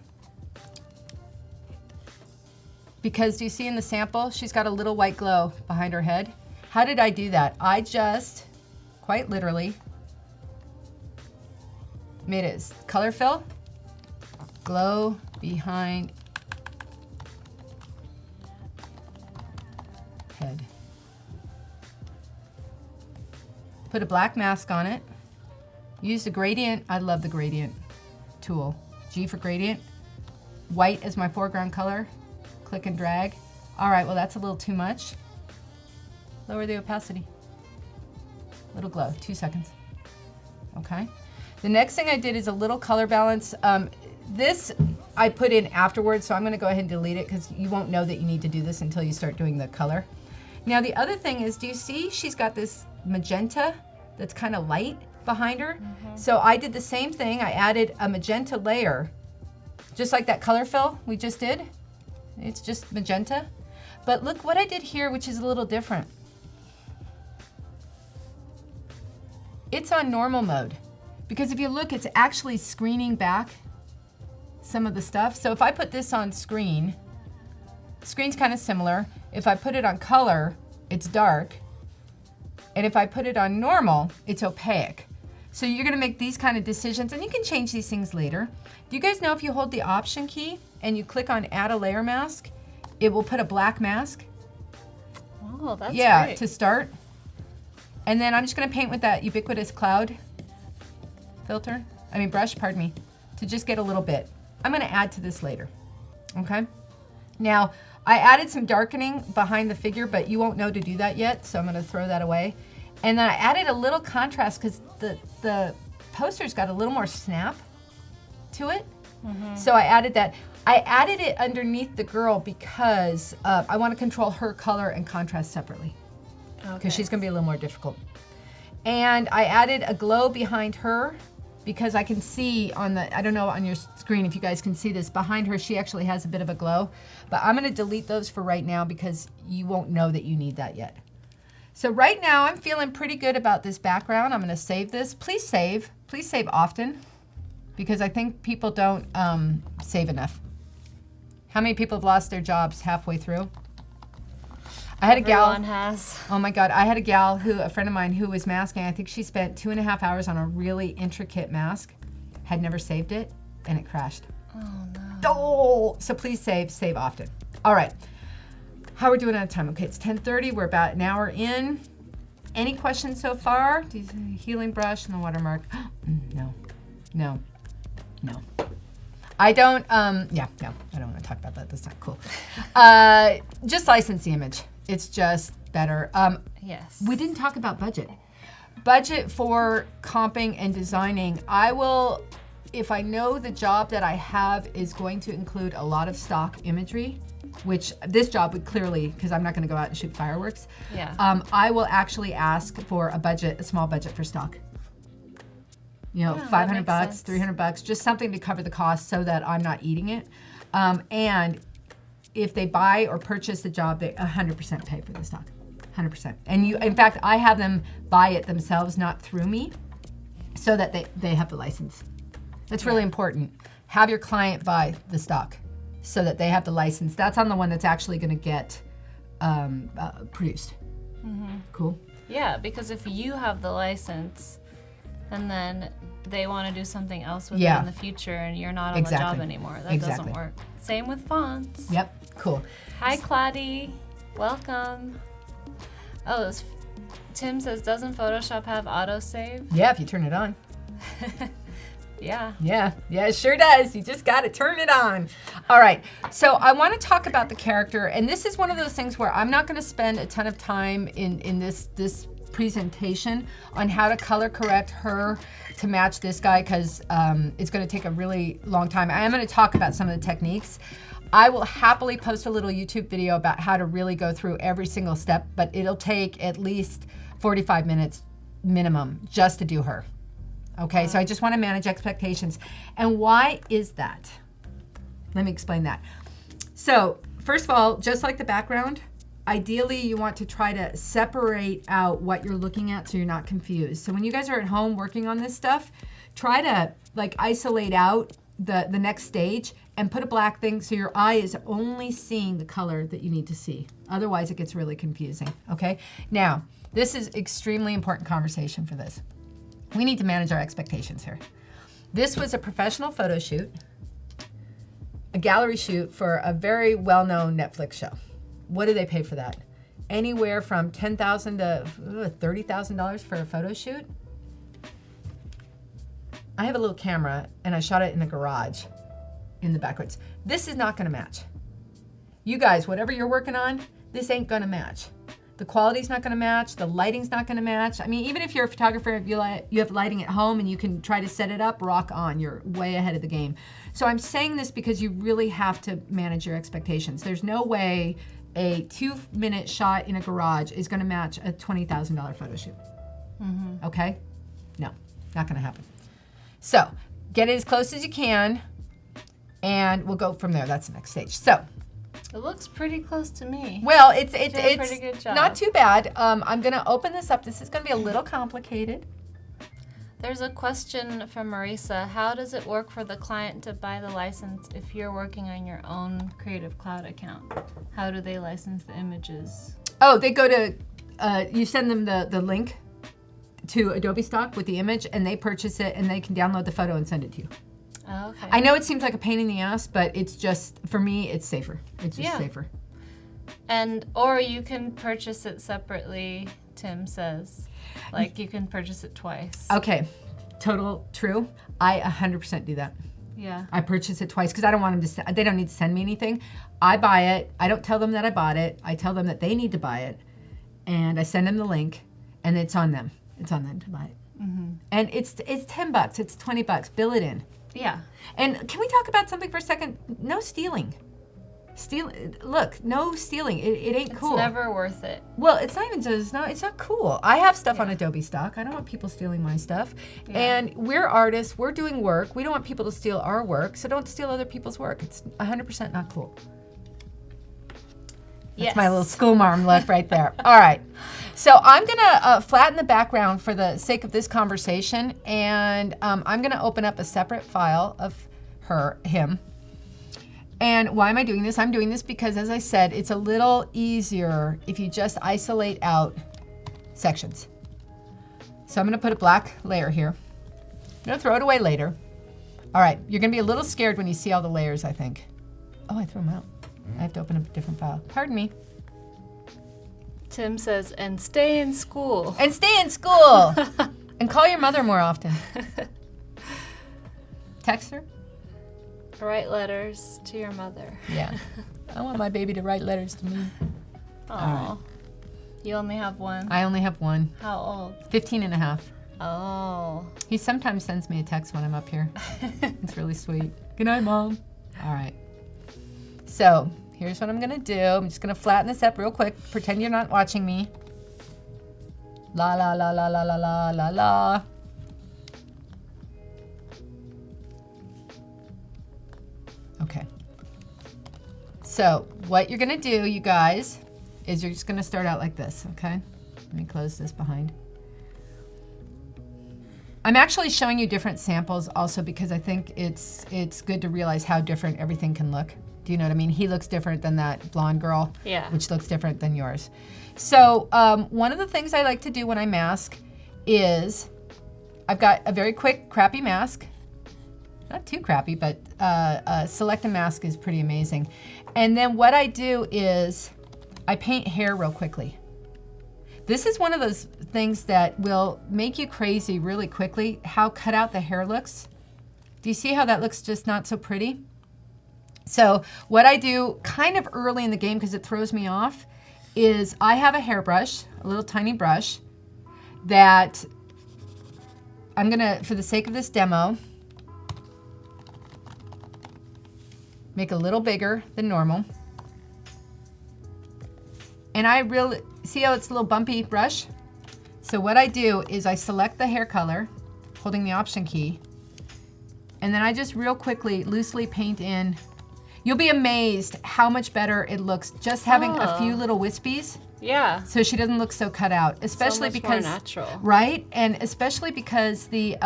Because do you see in the sample, she's got a little white glow behind her head. How did I do that? I just, quite literally, made it color fill, glow behind head. Put a black mask on it. Use the gradient, I love the gradient tool. G for gradient. White is my foreground color. Click and drag. All right, well that's a little too much. Lower the opacity. Little glow, 2 seconds. Okay. The next thing I did is a little color balance. This I put in afterwards, so I'm gonna go ahead and delete it because you won't know that you need to do this until you start doing the color. Now the other thing is, do you see she's got this magenta that's kind of light? behind her. So I did the same thing. I added a magenta layer, just like that color fill we just did. It's just magenta. But look what I did here, which is a little different. It's on normal mode. Because if you look, it's actually screening back some of the stuff. So if I put this on screen, screen's kind of similar. If I put it on color, it's dark. And if I put it on normal, it's opaque. So you're gonna make these kind of decisions, and you can change these things later. Do you guys know if you hold the Option key and you click on Add a Layer Mask, it will put a black mask? Oh, that's great. To start. And then I'm just gonna paint with that ubiquitous cloud brush, pardon me, to just get a little bit. I'm gonna add to this later, okay? Now, I added some darkening behind the figure, but you won't know to do that yet, so I'm gonna throw that away. And then I added a little contrast because the poster's got a little more snap to it. So I added that. I added it underneath the girl because I want to control her color and contrast separately. Because she's gonna be a little more difficult. And I added a glow behind her because I can see on the, I don't know on your screen if you guys can see this, behind her she actually has a bit of a glow. But I'm gonna delete those for right now because you won't know that you need that yet. So right now I'm feeling pretty good about this background. I'm gonna save this. Please save often because I think people don't save enough. How many people have lost their jobs halfway through? I had a gal. Everyone has. Oh my God, I had a gal a friend of mine who was masking. I think she spent 2.5 hours on a really intricate mask, had never saved it, and it crashed. Oh no. Oh, so please save often. All right, how are we doing on time? Okay, it's 10:30, we're about an hour in. Any questions so far? Healing brush and the watermark. No. I don't, I don't want to talk about that. That's not cool. Just license the image. It's just better. Yes. We didn't talk about budget. Budget for comping and designing. I will, if I know the job that I have is going to include a lot of stock imagery, which this job would clearly, because I'm not going to go out and shoot fireworks. Yeah. I will actually ask for a small budget for stock. You know, $500, $300, just something to cover the cost so that I'm not eating it. And if they buy or purchase the job, they 100% pay for the stock, 100%. And in fact, I have them buy it themselves, not through me, so that they have the license. That's really important. Have your client buy the stock so that they have the license. That's on the one that's actually gonna get produced. Cool? Yeah, because if you have the license, and then they want to do something else with it in the future and you're not on the job anymore. That doesn't work. Same with fonts. Yep, cool. Hi, Claudie. Welcome. Oh, Tim says, doesn't Photoshop have autosave? Yeah, if you turn it on. Yeah. Yeah, it sure does. You just got to turn it on. All right, so I want to talk about the character, and this is one of those things where I'm not going to spend a ton of time in this presentation on how to color correct her to match this guy because it's going to take a really long time. I am going to talk about some of the techniques. I will happily post a little YouTube video about how to really go through every single step, but it'll take at least 45 minutes minimum just to do her. Okay, so I just want to manage expectations. And why is that? Let me explain that. So first of all, just like the background, ideally you want to try to separate out what you're looking at so you're not confused. So when you guys are at home working on this stuff, try to like isolate out the next stage and put a black thing so your eye is only seeing the color that you need to see. Otherwise it gets really confusing, okay? Now, this is extremely important conversation for this. We need to manage our expectations here. This was a professional photo shoot, a gallery shoot for a very well-known Netflix show. What do they pay for that? Anywhere from $10,000 to $30,000 for a photo shoot. I have a little camera and I shot it in the garage in the backwoods. This is not gonna match. You guys, whatever you're working on, this ain't gonna match. The quality's not gonna match, the lighting's not gonna match. I mean, even if you're a photographer, if you have lighting at home and you can try to set it up, rock on, you're way ahead of the game. So I'm saying this because you really have to manage your expectations. There's no way a 2-minute shot in a garage is gonna match a $20,000 photo shoot. Okay? No. Not going to happen. So get it as close as you can, and we'll go from there. That's the next stage. So it looks pretty close to me. well, it's pretty good job. not too bad. I'm going to open this up. This is going to be a little complicated. There's a question from Marisa. How does it work for the client to buy the license if you're working on your own Creative Cloud account? How do they license the images? Oh, they go to, you send them the link to Adobe Stock with the image, and they purchase it, and they can download the photo and send it to you. Oh, okay. I know it seems like a pain in the ass, but it's just, for me, it's safer. It's just safer. Or you can purchase it separately, Tim says. Like you can purchase it twice. Okay, total true. I 100% do that. Yeah. I purchase it twice because I don't want them to, they don't need to send me anything. I buy it. I don't tell them that I bought it. I tell them that they need to buy it. And I send them the link, and it's on them. It's on them to buy it. Mm-hmm. And it's $10, it's $20. Bill it in. Yeah. And can we talk about something for a second? No stealing. Look, no stealing. It ain't cool. It's never worth it. Well, it's not even just, it's not cool. I have stuff on Adobe Stock. I don't want people stealing my stuff. Yeah. And we're artists. We're doing work. We don't want people to steal our work. So don't steal other people's work. It's 100% not cool. That's my little school marm look right there. All right. So I'm going to flatten the background for the sake of this conversation. And I'm going to open up a separate file of him. And why am I doing this? I'm doing this because, as I said, it's a little easier if you just isolate out sections. So I'm going to put a black layer here. I'm going to throw it away later. All right, you're going to be a little scared when you see all the layers, I think. Oh, I threw them out. I have to open up a different file. Pardon me. Tim says, and stay in school. And stay in school. And call your mother more often. Text her. Write letters to your mother. Yeah. I want my baby to write letters to me. Aww. Right. You only have one? I only have one. How old? 15 and a half. Oh. He sometimes sends me a text when I'm up here. It's really sweet. Good night, Mom. All right. So here's what I'm going to do. I'm just going to flatten this up real quick. Pretend you're not watching me. La, la, la, la, la, la, la, la, la. Okay. So what you're going to do, you guys, is you're just going to start out like this, okay? Let me close this behind. I'm actually showing you different samples also because I think it's good to realize how different everything can look. Do you know what I mean? He looks different than that blonde girl, which looks different than yours. So one of the things I like to do when I mask is I've got a very quick, crappy mask. Not too crappy, but select a mask is pretty amazing. And then what I do is I paint hair real quickly. This is one of those things that will make you crazy really quickly, how cut out the hair looks. Do you see how that looks just not so pretty? So what I do kind of early in the game, because it throws me off, is I have a hairbrush, a little tiny brush, that I'm gonna, for the sake of this demo, make a little bigger than normal. And I really, see how it's a little bumpy brush? So what I do is I select the hair color, holding the Option key, and then I just real quickly loosely paint in. You'll be amazed how much better it looks just having a few little wispies. Yeah. So she doesn't look so cut out, especially so much because, more natural. Right? And especially because the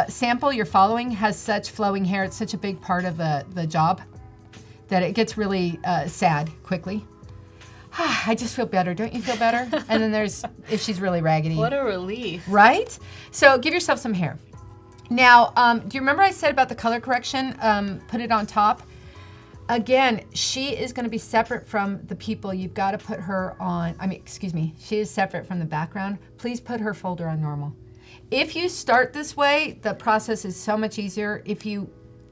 sample you're following has such flowing hair. It's such a big part of the job that it gets really sad quickly. I just feel better. Don't you feel better? And then there's if she's really raggedy. What a relief. Right? So give yourself some hair. Now, do you remember I said about the color correction? Put it on top. Again, she is going to be separate from the people. You've got to put her on, she is separate from the background. Please put her folder on normal. If you start this way, the process is so much easier. If you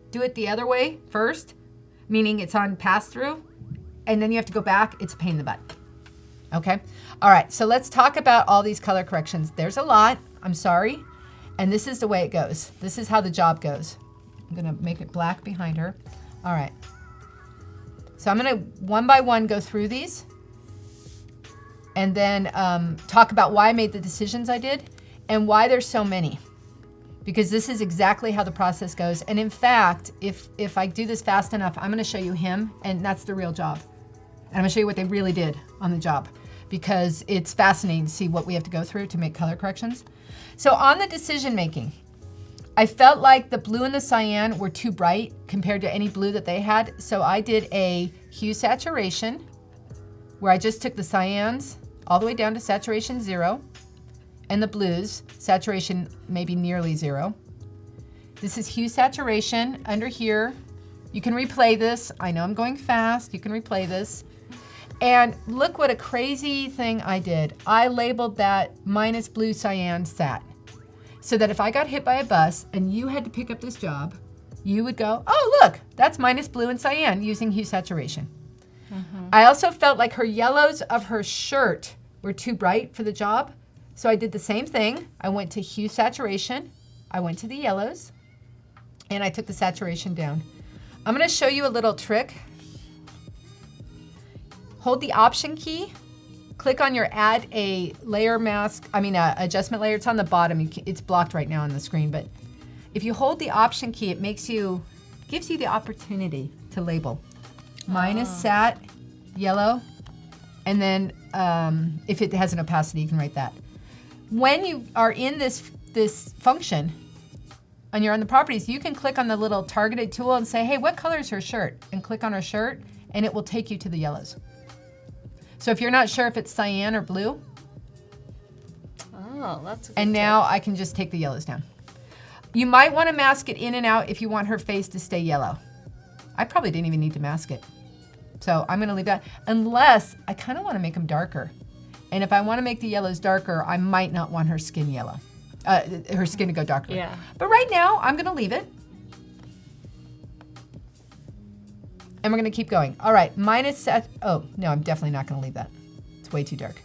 do it the other way first, meaning it's on pass-through, and then you have to go back, it's a pain in the butt. Okay? All right, so let's talk about all these color corrections. There's a lot, I'm sorry, and this is the way it goes. This is how the job goes. I'm gonna make it black behind her. All right. So I'm gonna one by one go through these and then talk about why I made the decisions I did. and why there's so many. Because this is exactly how the process goes. And in fact, if I do this fast enough, I'm gonna show you him, and that's the real job. And I'm gonna show you what they really did on the job, because it's fascinating to see what we have to go through to make color corrections. So on the decision making, I felt like the blue and the cyan were too bright compared to any blue that they had. So I did a hue saturation where I just took the cyans all the way down to saturation 0 and the blues, saturation maybe nearly 0. This is hue saturation under here. You can replay this. I know I'm going fast. You can replay this. And look what a crazy thing I did. I labeled that minus blue cyan sat. So that if I got hit by a bus and you had to pick up this job, you would go, oh, look, that's minus blue and cyan using hue saturation. I also felt like her yellows of her shirt were too bright for the job. So I did the same thing. I went to hue saturation. I went to the yellows and I took the saturation down. I'm gonna show you a little trick. Hold the Option key. Click on your add a layer mask, adjustment layer. It's on the bottom. It's blocked right now on the screen, but if you hold the Option key, it gives you the opportunity to label. Minus sat, yellow, and then if it has an opacity, you can write that. When you are in this function, and you're on the properties, you can click on the little targeted tool and say, hey, what color is her shirt? And click on her shirt, and it will take you to the yellows. So if you're not sure if it's cyan or blue. Oh, that's a good And now I can just take the yellows down. You might want to mask it in and out if you want her face to stay yellow. I probably didn't even need to mask it. So I'm gonna leave that, unless I kind of want to make them darker. And if I want to make the yellows darker, I might not want her skin yellow. Her skin to go darker. Yeah. But right now, I'm gonna leave it. And we're gonna keep going. All right, oh, no, I'm definitely not gonna leave that. It's way too dark.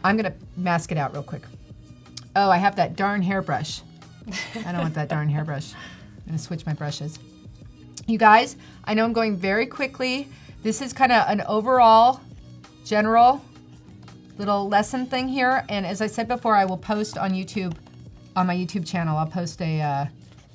I'm gonna mask it out real quick. Oh, I have that darn hairbrush. I don't want that darn hairbrush. I'm gonna switch my brushes. You guys, I know I'm going very quickly. This is kind of an overall, general little lesson thing here. And as I said before, I will post on YouTube, on my YouTube channel, I'll post a,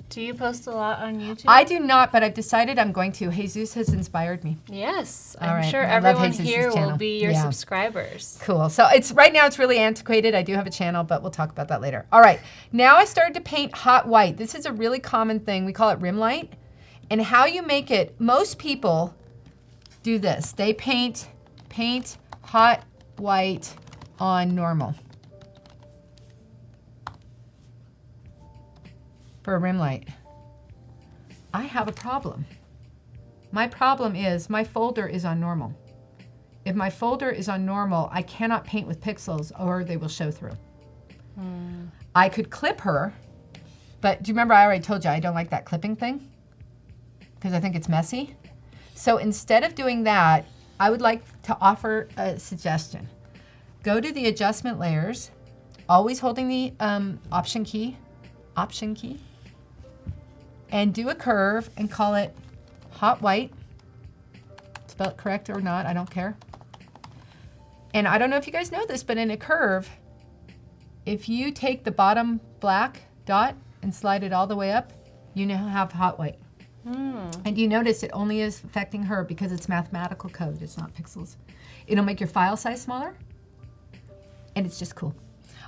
Do you post a lot on YouTube? I do not, but I've decided I'm going to. Jesus has inspired me. Yes, All I'm right. sure I love everyone Jesus' here will channel. be your Yeah. subscribers. Cool. So right now it's really antiquated. I do have a channel, but we'll talk about that later. All right. Now I started to paint hot white. This is a really common thing. We call it rim light. And how you make it, most people do this. They paint hot white on normal for a rim light. I have a problem. My problem is my folder is on normal. If my folder is on normal, I cannot paint with pixels or they will show through. I could clip her, but do you remember I already told you I don't like that clipping thing? Because I think it's messy. So instead of doing that, I would like to offer a suggestion. Go to the adjustment layers, always holding the option key, and do a curve and call it hot white. Spell it correct or not, I don't care. And I don't know if you guys know this, but in a curve, if you take the bottom black dot and slide it all the way up, you now have hot white. And you notice it only is affecting her because it's mathematical code, it's not pixels. It'll make your file size smaller, and it's just cool.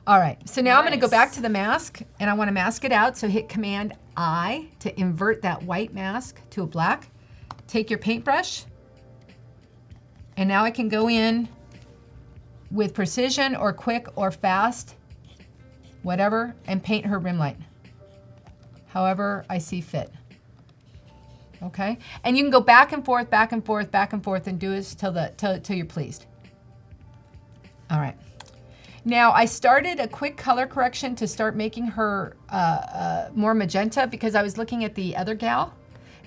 All right, so now I'm gonna go back to the mask, and I wanna mask it out, so hit Command I to invert that white mask to a black. Take your paintbrush, and now I can go in with precision or quick or fast, whatever, and paint her rim light, however I see fit. Okay, and you can go back and forth, back and forth, back and forth, and do this till you're pleased. All right. Now I started a quick color correction to start making her more magenta because I was looking at the other gal,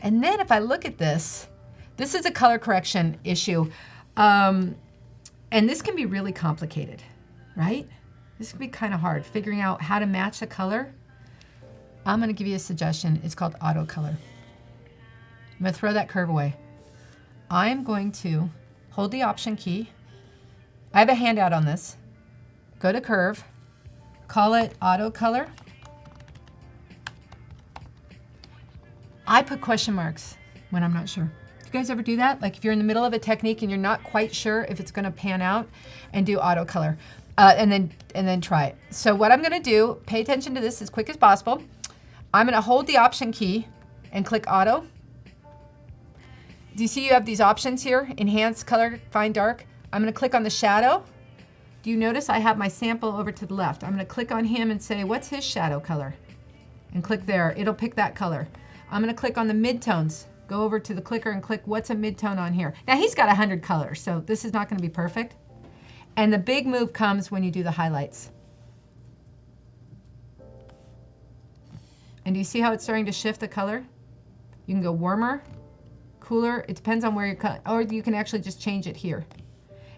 and then if I look at this is a color correction issue, and this can be really complicated, right? This can be kind of hard figuring out how to match a color. I'm going to give you a suggestion. It's called auto color. I'm going to throw that curve away. I'm going to hold the option key. I have a handout on this. Go to curve, call it auto color. I put question marks when I'm not sure. Do you guys ever do that? Like if you're in the middle of a technique and you're not quite sure if it's gonna pan out, and do auto color. And then try it. So what I'm gonna do, pay attention to this as quick as possible. I'm gonna hold the option key and click auto. Do you see you have these options here? Enhance, color, fine, dark. I'm gonna click on the shadow. Do you notice I have my sample over to the left? I'm gonna click on him and say, what's his shadow color? And click there, it'll pick that color. I'm gonna click on the midtones. Go over to the clicker and click what's a midtone on here. Now he's got 100 colors, so this is not gonna be perfect. And the big move comes when you do the highlights. And do you see how it's starting to shift the color? You can go warmer, cooler, it depends on where you're cutting, or you can actually just change it here.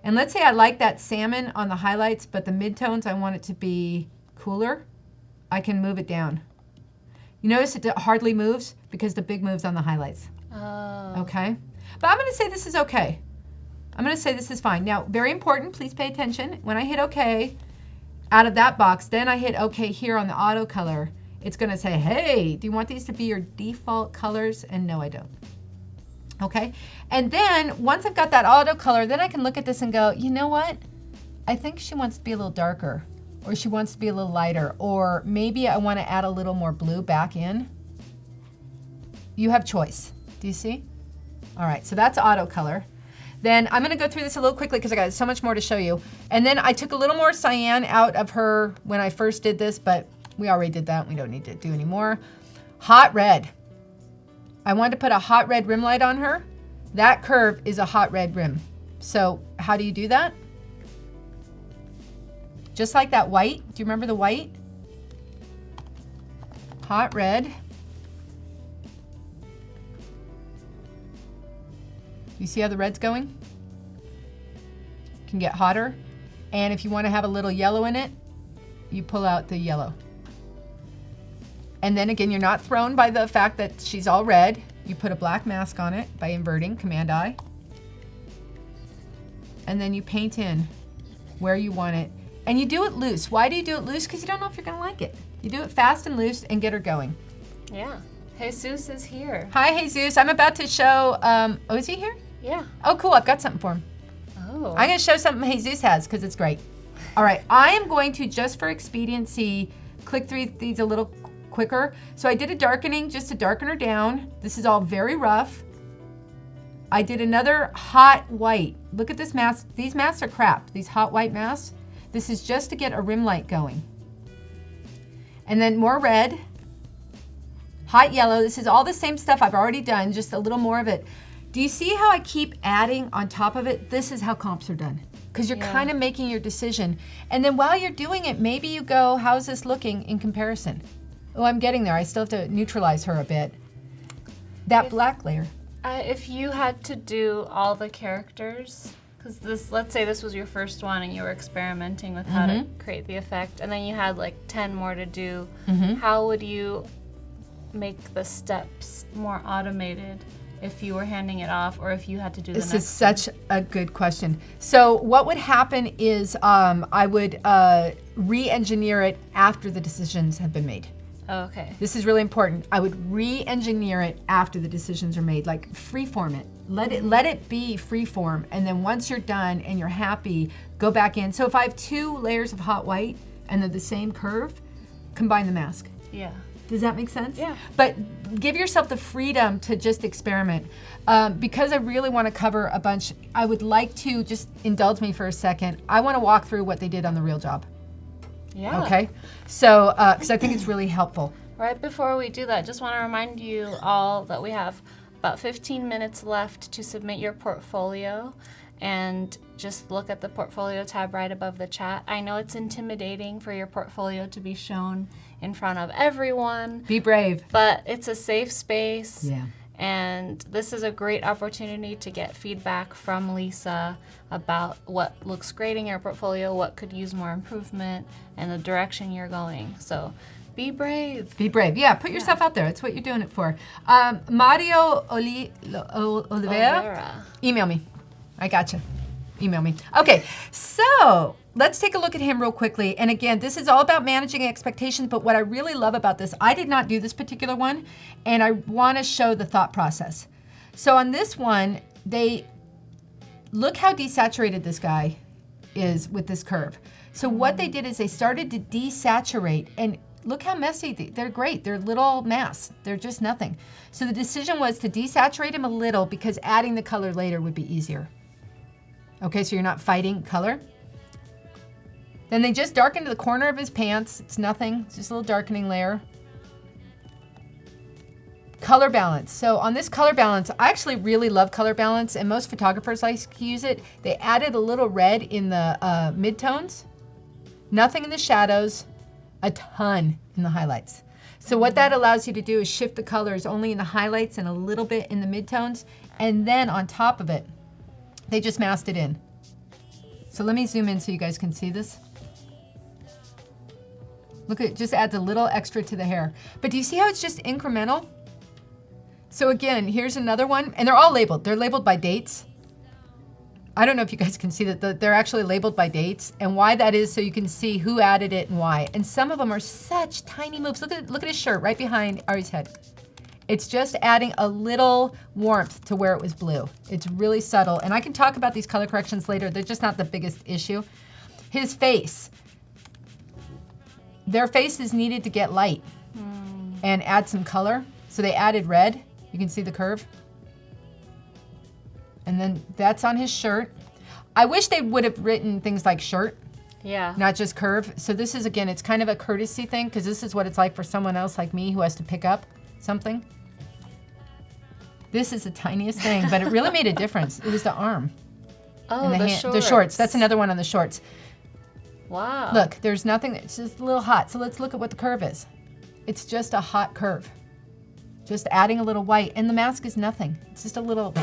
And let's say I like that salmon on the highlights, but the midtones, I want it to be cooler. I can move it down. You notice it hardly moves because the big move's on the highlights. Oh. Okay? But I'm gonna say this is okay. I'm gonna say this is fine. Now, very important, please pay attention. When I hit okay, out of that box, then I hit okay here on the auto color, it's gonna say, hey, do you want these to be your default colors? And no, I don't. Okay? And then, once I've got that auto color, then I can look at this and go, you know what? I think she wants to be a little darker, or she wants to be a little lighter, or maybe I wanna add a little more blue back in. You have choice. Do you see? All right, so that's auto color. Then I'm gonna go through this a little quickly because I got so much more to show you. And then I took a little more cyan out of her when I first did this, but we already did that. We don't need to do any more. Hot red. I wanted to put a hot red rim light on her. That curve is a hot red rim. So how do you do that? Just like that white. Do you remember the white? Hot red. You see how the red's going? Can get hotter. And if you want to have a little yellow in it, you pull out the yellow. And then again, you're not thrown by the fact that she's all red. You put a black mask on it by inverting, Command I. And then you paint in where you want it. And you do it loose. Why do you do it loose? Because you don't know if you're going to like it. You do it fast and loose and get her going. Yeah. Jesus is here. Hi, Jesus. I'm about to show, oh, is he here? Yeah. Oh, cool. I've got something for him. Oh. I'm going to show something Jesus has because it's great. All right. I am going to, just for expediency, click through these a little quicker. So I did a darkening just to darken her down. This is all very rough. I did another hot white. Look at this mask. These masks are crap. These hot white masks. This is just to get a rim light going. And then more red. Hot yellow. This is all the same stuff I've already done, just a little more of it. Do you see how I keep adding on top of it? This is how comps are done. Because you're kind of making your decision. And then while you're doing it, maybe you go, how's this looking in comparison? Oh, I'm getting there. I still have to neutralize her a bit. That black layer. If you had to do all the characters, because this, let's say this was your first one and you were experimenting with how to create the effect, and then you had like 10 more to do, how would you make the steps more automated if you were handing it off, or if you had to do the next one? This is such a good question. So what would happen is I would re-engineer it after the decisions have been made. Oh, okay. This is really important. I would re-engineer it after the decisions are made, like freeform it. Let it be freeform, and then once you're done and you're happy, go back in. So if I have 2 layers of hot white and they're the same curve, combine the mask. Yeah. Does that make sense? Yeah. But give yourself the freedom to just experiment. Because I really want to cover a bunch, I would like to just indulge me for a second. I want to walk through what they did on the real job. Yeah. Okay? So, because I think it's really helpful. Right before we do that, just want to remind you all that we have about 15 minutes left to submit your portfolio, and just look at the portfolio tab right above the chat. I know it's intimidating for your portfolio to be shown in front of everyone. Be brave. But it's a safe space. Yeah. And this is a great opportunity to get feedback from Lisa about what looks great in your portfolio, what could use more improvement, and the direction you're going. So be brave. Be brave. Yeah, put yourself out there. That's what you're doing it for. Mario Oliveira, email me. I gotcha. email me. Okay, so let's take a look at him real quickly. And again, this is all about managing expectations, but what I really love about this, I did not do this particular one, and I want to show the thought process. So on this one, look how desaturated this guy is with this curve. So what they did is they started to desaturate, and look how messy, they're great. They're little masks, they're just nothing. So the decision was to desaturate him a little because adding the color later would be easier. Okay, so you're not fighting color. Then they just darkened the corner of his pants. It's nothing, it's just a little darkening layer. Color balance. So on this color balance, I actually really love color balance, and most photographers like to use it. They added a little red in the midtones, nothing in the shadows, a ton in the highlights. So what that allows you to do is shift the colors only in the highlights and a little bit in the midtones, and then on top of it, they just masked it in. So let me zoom in so you guys can see this. Look, it just adds a little extra to the hair. But do you see how it's just incremental? So again, here's another one, and they're all labeled. They're labeled by dates. I don't know if you guys can see that they're actually labeled by dates, and why that is so you can see who added it and why. And some of them are such tiny moves. Look at his shirt right behind Ari's head. It's just adding a little warmth to where it was blue. It's really subtle, and I can talk about these color corrections later. They're just not the biggest issue. His face. Their faces needed to get light and add some color, so they added red. You can see the curve. And then that's on his shirt. I wish they would have written things like shirt, not just curve. So this is, again, it's kind of a courtesy thing, because this is what it's like for someone else like me who has to pick up something. This is the tiniest thing, but it really made a difference. It was the arm. Oh, and the shorts. That's another one on the shorts. Wow. Look, there's nothing, it's just a little hot. So let's look at what the curve is. It's just a hot curve. Just adding a little white, and the mask is nothing. It's just a little.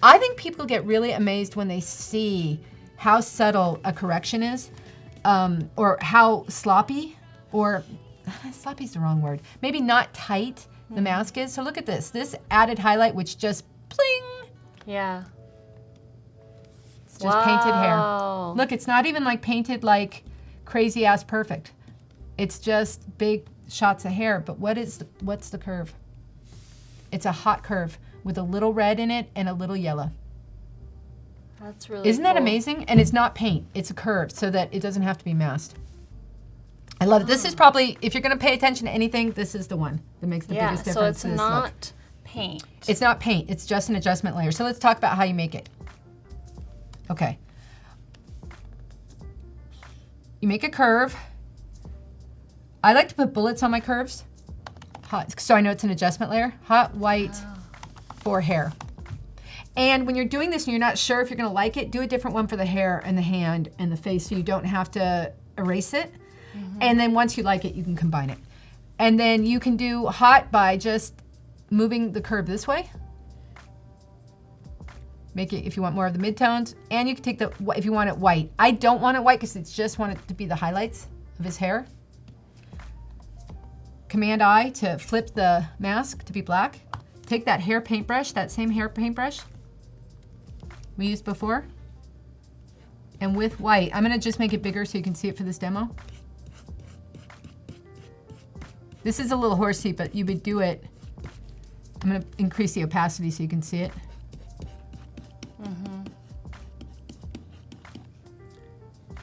I think people get really amazed when they see how subtle a correction is, or how sloppy, or sloppy's the wrong word. Maybe not tight the mask is. So look at this. This added highlight, which just pling. Yeah. It's just painted hair. Look, it's not even like painted like crazy ass perfect. It's just big shots of hair. But what's the curve? It's a hot curve with a little red in it and a little yellow. That's really Isn't that amazing? And it's not paint, it's a curve, so that it doesn't have to be masked. I love it. This is probably, if you're gonna pay attention to anything, this is the one that makes the biggest difference. So it's to this not look. paint. It's not paint, it's just an adjustment layer. So let's talk about how you make it. Okay. You make a curve. I like to put bullets on my curves. Hot, so I know it's an adjustment layer. Hot, white, for hair. And when you're doing this and you're not sure if you're gonna like it, do a different one for the hair and the hand and the face so you don't have to erase it. And then once you like it, you can combine it. And then you can do hot by just moving the curve this way. Make it, if you want more of the midtones, and you can take if you want it white. I don't want it white because it's just want it to be the highlights of his hair. Command I to flip the mask to be black. Take that hair paintbrush, that same hair paintbrush we used before, and with white, I'm gonna just make it bigger so you can see it for this demo. This is a little horsey, but you would do it. I'm gonna increase the opacity so you can see it.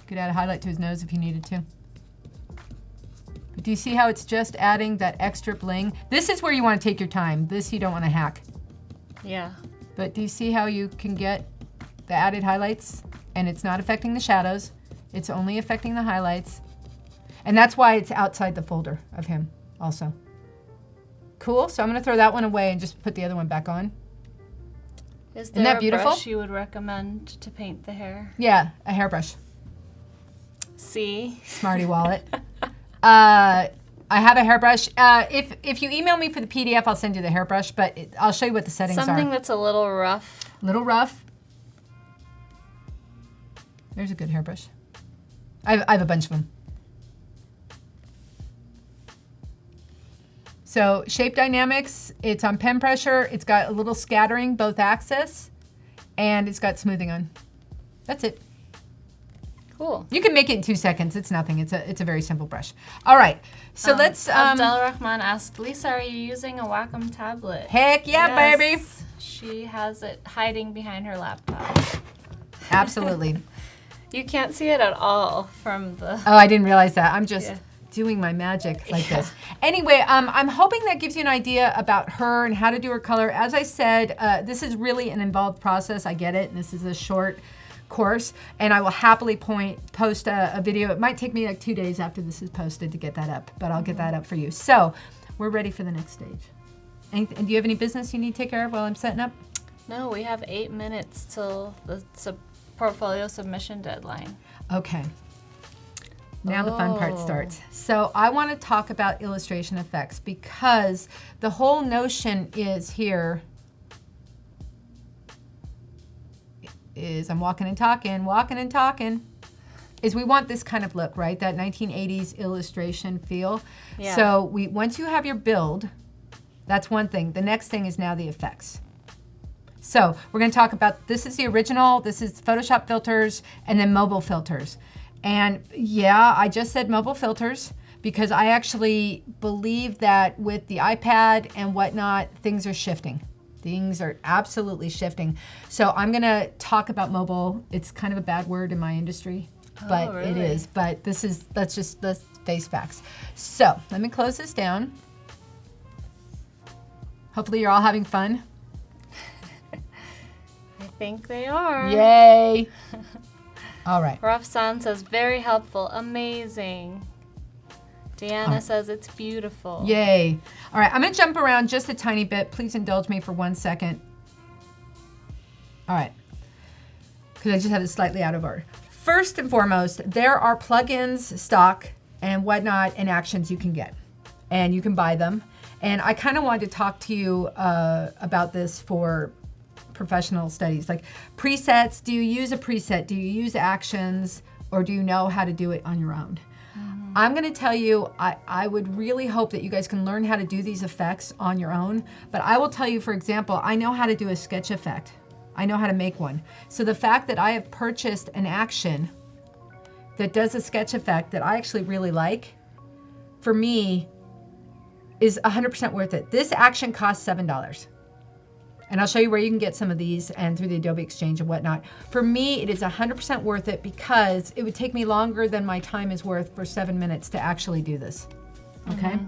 Could add a highlight to his nose if you needed to. But do you see how it's just adding that extra bling? This is where you want to take your time. This you don't want to hack. Yeah. But do you see how you can get the added highlights and it's not affecting the shadows? It's only affecting the highlights. And that's why it's outside the folder of him also. Cool, so I'm gonna throw that one away and just put the other one back on. Isn't that beautiful? Brush you would recommend to paint the hair? Yeah, a hairbrush. See? Smarty wallet. I have a hairbrush. If you email me for the PDF, I'll send you the hairbrush, but I'll show you what the settings are. Something that's a little rough. Little rough. There's a good hairbrush. I have a bunch of them. So shape dynamics, it's on pen pressure. It's got a little scattering, both axis, and it's got smoothing on. That's it. Cool. You can make it in 2 seconds. It's nothing. It's a very simple brush. All right. So let's. Abdel Rahman asked, Lisa, are you using a Wacom tablet? Heck yeah, baby. She has it hiding behind her laptop. Absolutely. You can't see it at all from the. Oh, I didn't realize that. I'm just doing my magic like this. Anyway, I'm hoping that gives you an idea about her and how to do her color. As I said, this is really an involved process. I get it. And this is a short course, and I will happily post a video. It might take me like 2 days after this is posted to get that up, but I'll get that up for you. So we're ready for the next stage. And do you have any business you need to take care of while I'm setting up? No, we have 8 minutes till the portfolio submission deadline. Okay. Now the fun part starts. So I want to talk about illustration effects because the whole notion is here is I'm walking and talking, is we want this kind of look, right? That 1980s illustration feel. Yeah. So once you have your build, that's one thing. The next thing is now the effects. So we're going to talk about, this is the original, this is Photoshop filters, and then mobile filters. And yeah, I just said mobile filters because I actually believe that with the iPad and whatnot, things are shifting. Things are absolutely shifting. So I'm gonna talk about mobile. It's kind of a bad word in my industry, but really? It is. But let's face facts. So let me close this down. Hopefully you're all having fun. I think they are. Yay. All right. Rafsan says, very helpful, amazing. Deanna says it's beautiful. Yay. All right, I'm gonna jump around just a tiny bit. Please indulge me for 1 second. All right, because I just have it slightly out of order. First and foremost, there are plugins, stock, and whatnot, and actions you can get. And you can buy them. And I kind of wanted to talk to you about this for professional studies. Like presets, do you use a preset? Do you use actions? Or do you know how to do it on your own? I'm gonna tell you, I would really hope that you guys can learn how to do these effects on your own, but I will tell you, for example, I know how to do a sketch effect. I know how to make one. So the fact that I have purchased an action that does a sketch effect that I actually really like, for me, is 100% worth it. This action costs $7. And I'll show you where you can get some of these and through the Adobe Exchange and whatnot. For me, it is 100% worth it because it would take me longer than my time is worth for 7 minutes to actually do this, okay?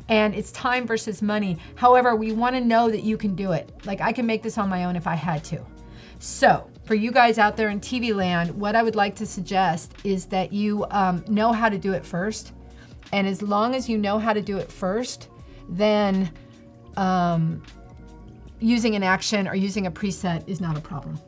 And it's time versus money. However, we wanna know that you can do it. Like I can make this on my own if I had to. So for you guys out there in TV land, what I would like to suggest is that you know how to do it first. And as long as you know how to do it first, then using an action or using a preset is not a problem.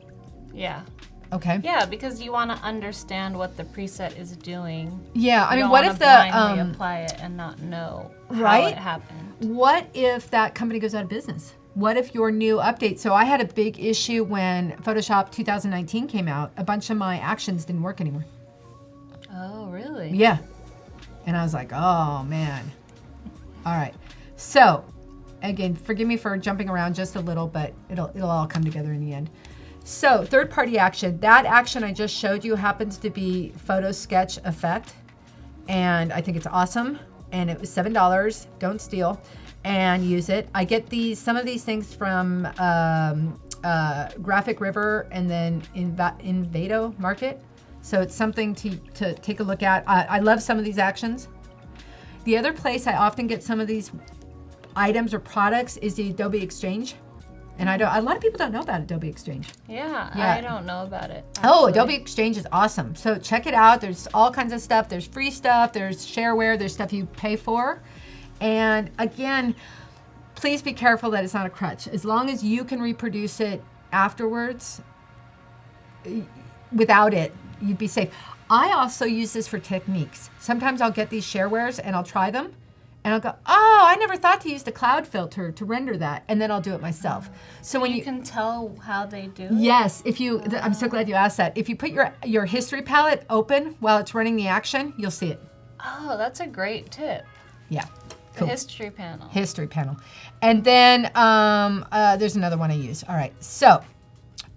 Yeah. Okay. Yeah, because you want to understand what the preset is doing. Yeah, I mean, don't what wanna if the blindly apply it and not know how it happened? What if that company goes out of business? What if your new update? So I had a big issue when Photoshop 2019 came out. A bunch of my actions didn't work anymore. Oh, really? Yeah. And I was like, oh man. All right. So again, forgive me for jumping around just a little, but it'll all come together in the end. So third-party action. That action I just showed you happens to be Photo Sketch Effect, and I think it's awesome. And it was $7. Don't steal, and use it. I get some of these things from Graphic River and then Invado Market. So it's something to take a look at. I love some of these actions. The other place I often get some of these items or products is the Adobe Exchange. And a lot of people don't know about Adobe Exchange. Yeah. I don't know about it. Actually. Oh, Adobe Exchange is awesome. So check it out. There's all kinds of stuff. There's free stuff. There's shareware. There's stuff you pay for. And again, please be careful that it's not a crutch. As long as you can reproduce it afterwards, without it, you'd be safe. I also use this for techniques. Sometimes I'll get these sharewares and I'll try them. And I'll go, oh, I never thought to use the cloud filter to render that. And then I'll do it myself. So when you can tell how they do it? Yes, I'm so glad you asked that. If you put your history palette open while it's running the action, you'll see it. Oh, that's a great tip. Yeah. Cool. The history panel. History panel. And then there's another one I use. All right. So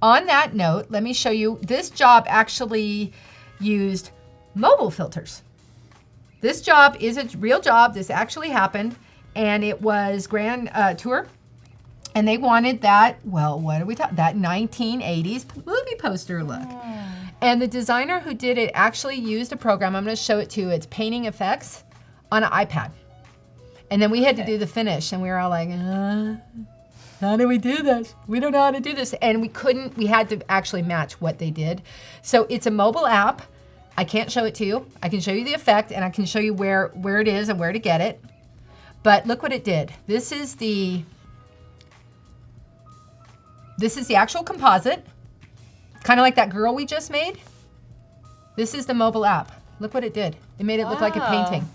on that note, let me show you, this job actually used mobile filters. This job is a real job. This actually happened, and it was Grand Tour. And they wanted that, well, what are we talking, that 1980s movie poster look. And the designer who did it actually used a program. I'm going to show it to you. It's Painting Effects on an iPad. And then we had to do the finish, and we were all like, how do we do this? We don't know how to do this. And we couldn't, we had to actually match what they did. So it's a mobile app. I can't show it to you. I can show you the effect, and I can show you where it is and where to get it. But look what it did. This is the actual composite, kind of like that girl we just made. This is the mobile app. Look what it did. It made it look like a painting.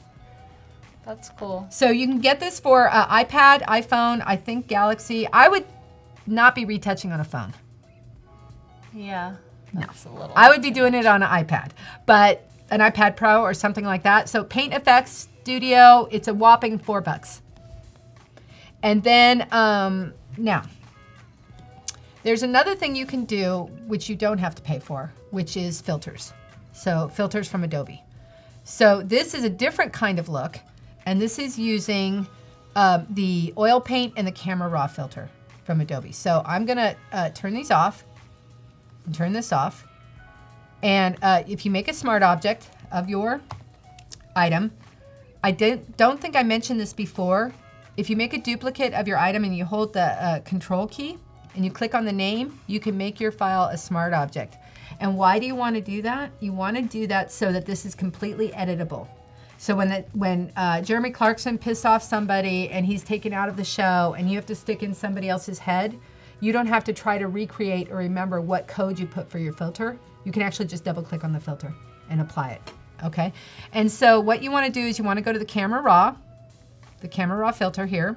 That's cool. So you can get this for iPad, iPhone, I think Galaxy. I would not be retouching on a phone. Yeah, that's a little. I would be doing it on an iPad, but an iPad Pro or something like that. So Paint Effects Studio, it's a whopping $4. And then now, there's another thing you can do which you don't have to pay for, which is filters. So filters from Adobe. So this is a different kind of look, and this is using the oil paint and the camera raw filter from Adobe. So I'm gonna turn these off and turn this off. And if you make a smart object of your item, I don't think I mentioned this before. If you make a duplicate of your item and you hold the control key and you click on the name, you can make your file a smart object. And why do you want to do that? You want to do that so that this is completely editable. So when Jeremy Clarkson pissed off somebody and he's taken out of the show and you have to stick in somebody else's head, you don't have to try to recreate or remember what code you put for your filter. You can actually just double click on the filter and apply it, okay? And so what you want to do is you want to go to the camera raw filter here.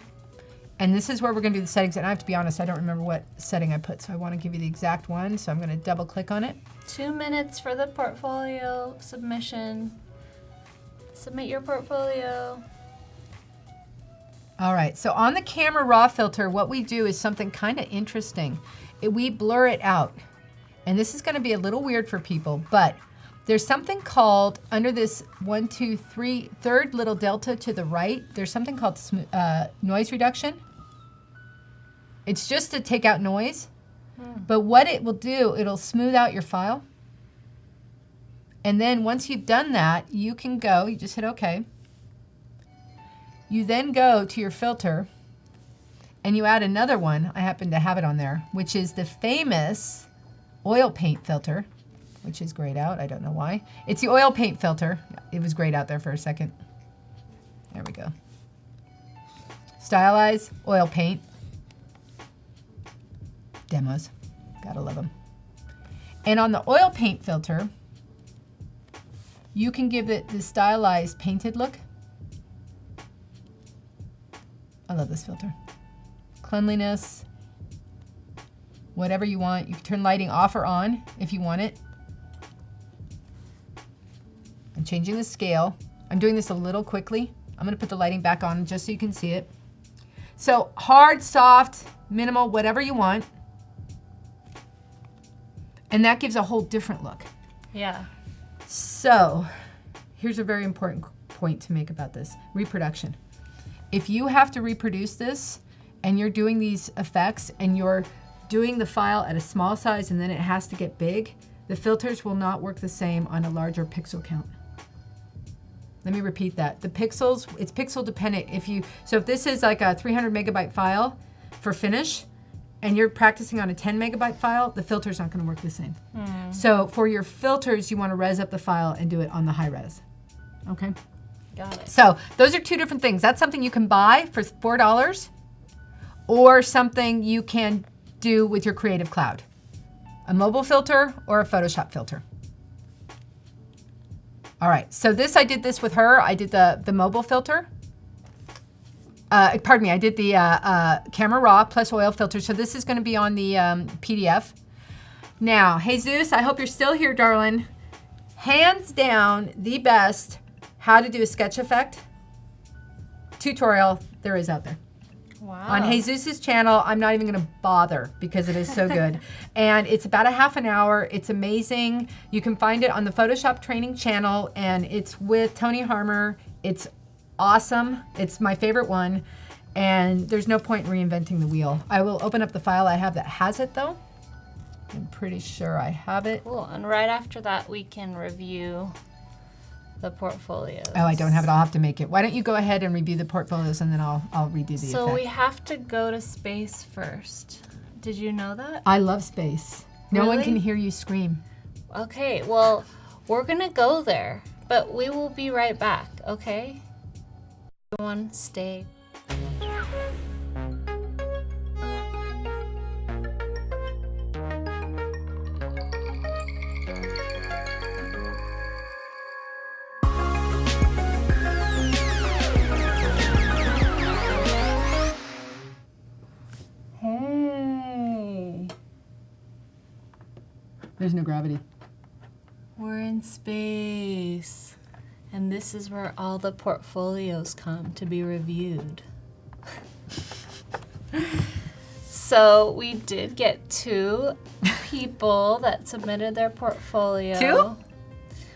And this is where we're gonna do the settings. And I have to be honest, I don't remember what setting I put, so I wanna give you the exact one. So I'm gonna double click on it. 2 minutes for the portfolio submission. Submit your portfolio. All right, so on the camera raw filter, what we do is something kind of interesting. We blur it out. And this is gonna be a little weird for people, but there's something called, under this 1, 2, 3, third little delta to the right, there's something called noise reduction. It's just to take out noise. But what it will do, it'll smooth out your file. And then once you've done that, you can go, you just hit OK. You then go to your filter and you add another one. I happen to have it on there, which is the famous oil paint filter, which is grayed out. I don't know why. It's the oil paint filter. It was grayed out there for a second. There we go. Stylize, oil paint. Demos. Gotta love them. And on the oil paint filter, you can give it the stylized painted look. I love this filter. Cleanliness. Whatever you want. You can turn lighting off or on if you want it. I'm changing the scale. I'm doing this a little quickly. I'm gonna put the lighting back on just so you can see it. So hard, soft, minimal, whatever you want. And that gives a whole different look. Yeah. So here's a very important point to make about this. Reproduction. If you have to reproduce this and you're doing these effects and you're doing the file at a small size and then it has to get big, the filters will not work the same on a larger pixel count. Let me repeat that. The pixels, it's pixel dependent. So if this is like a 300 megabyte file for finish and you're practicing on a 10 megabyte file, the filter's not gonna work the same. So for your filters, you wanna res up the file and do it on the high res, okay? Got it. So those are two different things. That's something you can buy for $4 or something you can do with your Creative Cloud. A mobile filter or a Photoshop filter. All right, so this, I did this with her. I did the mobile filter. Pardon me, I did the camera raw plus oil filter. So this is gonna be on the PDF. Now, Jesus, I hope you're still here, darling. Hands down, the best how to do a sketch effect tutorial there is out there. Wow. On Jesus's channel. I'm not even going to bother because it is so good. And it's about a half an hour. It's amazing. You can find it on the Photoshop training channel, and it's with Tony Harmer. It's awesome. It's my favorite one. And there's no point in reinventing the wheel. I will open up the file I have that has it, though. I'm pretty sure I have it. Cool. And right after that, we can review the portfolios. Oh, I don't have it. I'll have to make it. Why don't you go ahead and review the portfolios, and then I'll redo the So effect. we have to go to space first. Did you know that? I love space. No one Really? can hear you scream. Okay, well, we're gonna go there, but we will be right back, okay? Everyone stay. Hey. There's no gravity. We're in space, and this is where all the portfolios come to be reviewed. So we did get 2 people that submitted their portfolio. 2?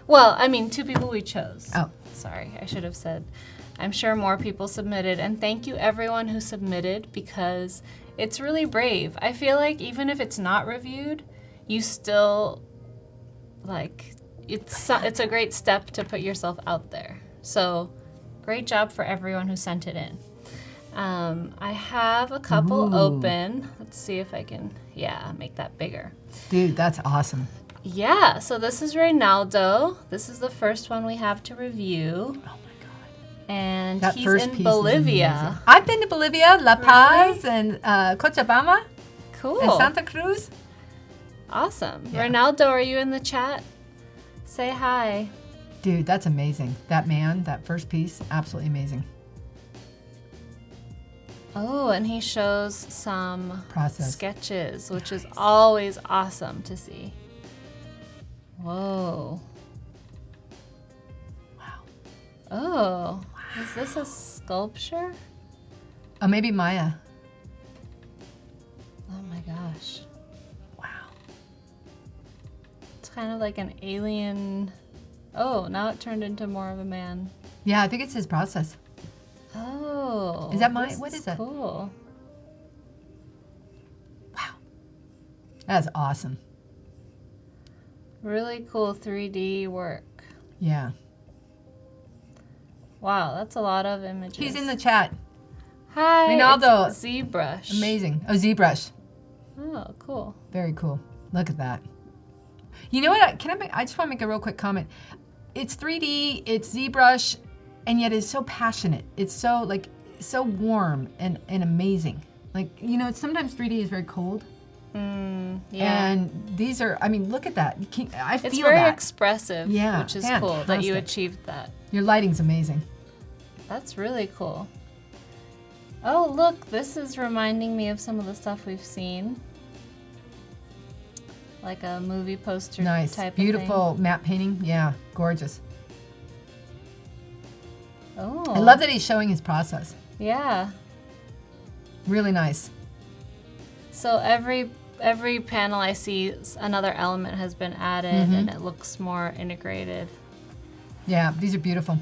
Well, I mean, 2 people we chose. Oh. Sorry, I should have said. I'm sure more people submitted, and thank you everyone who submitted because it's really brave. I feel like even if it's not reviewed, you still, like, it's a great step to put yourself out there. So great job for everyone who sent it in. I have a couple open. Let's see if I can, make that bigger. Dude, that's awesome. Yeah, so this is Reynaldo. This is the first one we have to review. Oh my God. And That he's first in piece is Bolivia. amazing. I've been to Bolivia, La Paz, and Cochabamba, Cool. and Santa Cruz. Awesome. Yeah. Reynaldo, are you in the chat? Say hi. Dude, that's amazing. That man, that first piece, absolutely amazing. Oh, and he shows some Process. sketches, which is always awesome to see. Whoa. Wow. Oh, is this a sculpture? Oh, maybe Maya. Oh my gosh. Wow. It's kind of like an alien. Oh, now it turned into more of a man. Yeah, I think it's his process. Oh. Is that mine? this What is that? Cool. Wow. That's awesome. Really cool 3D work. Yeah. Wow, that's a lot of images. He's in the chat. Hi, Reynaldo. it's ZBrush. Amazing. Oh, ZBrush. Oh, cool. Very cool. Look at that. You know what? I just want to make a real quick comment. It's 3D, it's ZBrush, and yet it's so passionate. It's so warm and amazing. Like, you know, sometimes 3D is very cold. Yeah. And these are, I mean, look at that. I feel It's very that. expressive, Yeah, which is cool that you fantastic. achieved that. Your lighting's amazing. That's really cool. Oh, look, this is reminding me of some of the stuff we've seen. Like a movie poster Nice. type Beautiful matte painting. Yeah, gorgeous. of thing. Oh. I love that he's showing his process. Yeah. Really nice. So every panel I see, another element has been added and it looks more integrated. Yeah, these are beautiful.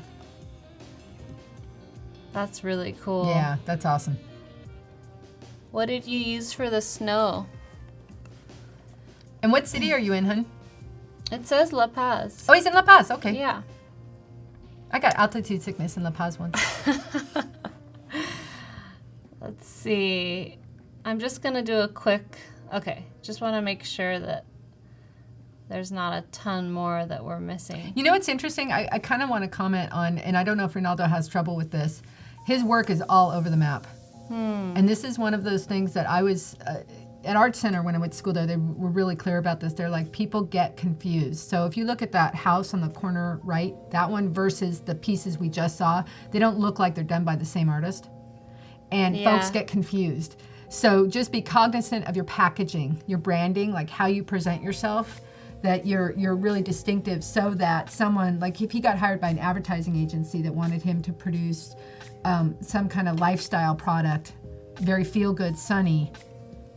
That's really cool. Yeah, that's awesome. What did you use for the snow? And what city are you in, hun? It says La Paz. Oh, he's in La Paz. Okay. Yeah. I got altitude sickness in La Paz once. Let's see. I'm just going to do a quick, just want to make sure that there's not a ton more that we're missing. You know what's interesting? I kind of want to comment on, and I don't know if Reynaldo has trouble with this, his work is all over the map. And this is one of those things that I was, at Art Center when I went to school there, they were really clear about this. They're like, people get confused. So if you look at that house on the corner right, that one versus the pieces we just saw, they don't look like they're done by the same artist. And folks get confused. So just be cognizant of your packaging, your branding, like how you present yourself, that you're really distinctive, so that someone, like if he got hired by an advertising agency that wanted him to produce some kind of lifestyle product, very feel-good, sunny,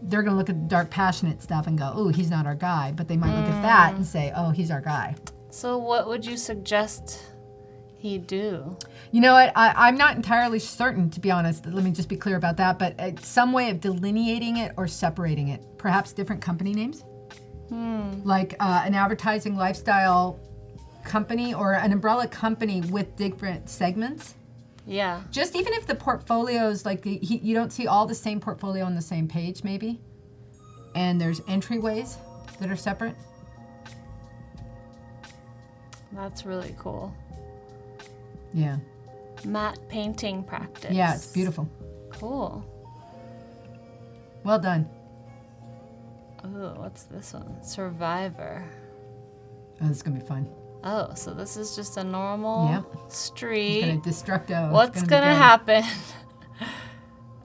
they're going to look at the dark, passionate stuff and go, oh, he's not our guy. But they might look at that and say, oh, he's our guy. So what would you suggest he do? You know what? I'm not entirely certain, to be honest. Let me just be clear about that. But some way of delineating it or separating it. Perhaps different company names. Like an advertising lifestyle company or an umbrella company with different segments. Yeah. Just even if the portfolios, like you don't see all the same portfolio on the same page, maybe. And there's entryways that are separate. That's really cool. Yeah. Matte painting practice. Yeah, it's beautiful. Cool. Well done. Ooh, what's this one? Survivor. Oh, this is going to be fun. Oh, so this is just a normal street. It's going to destructo. What's going to happen?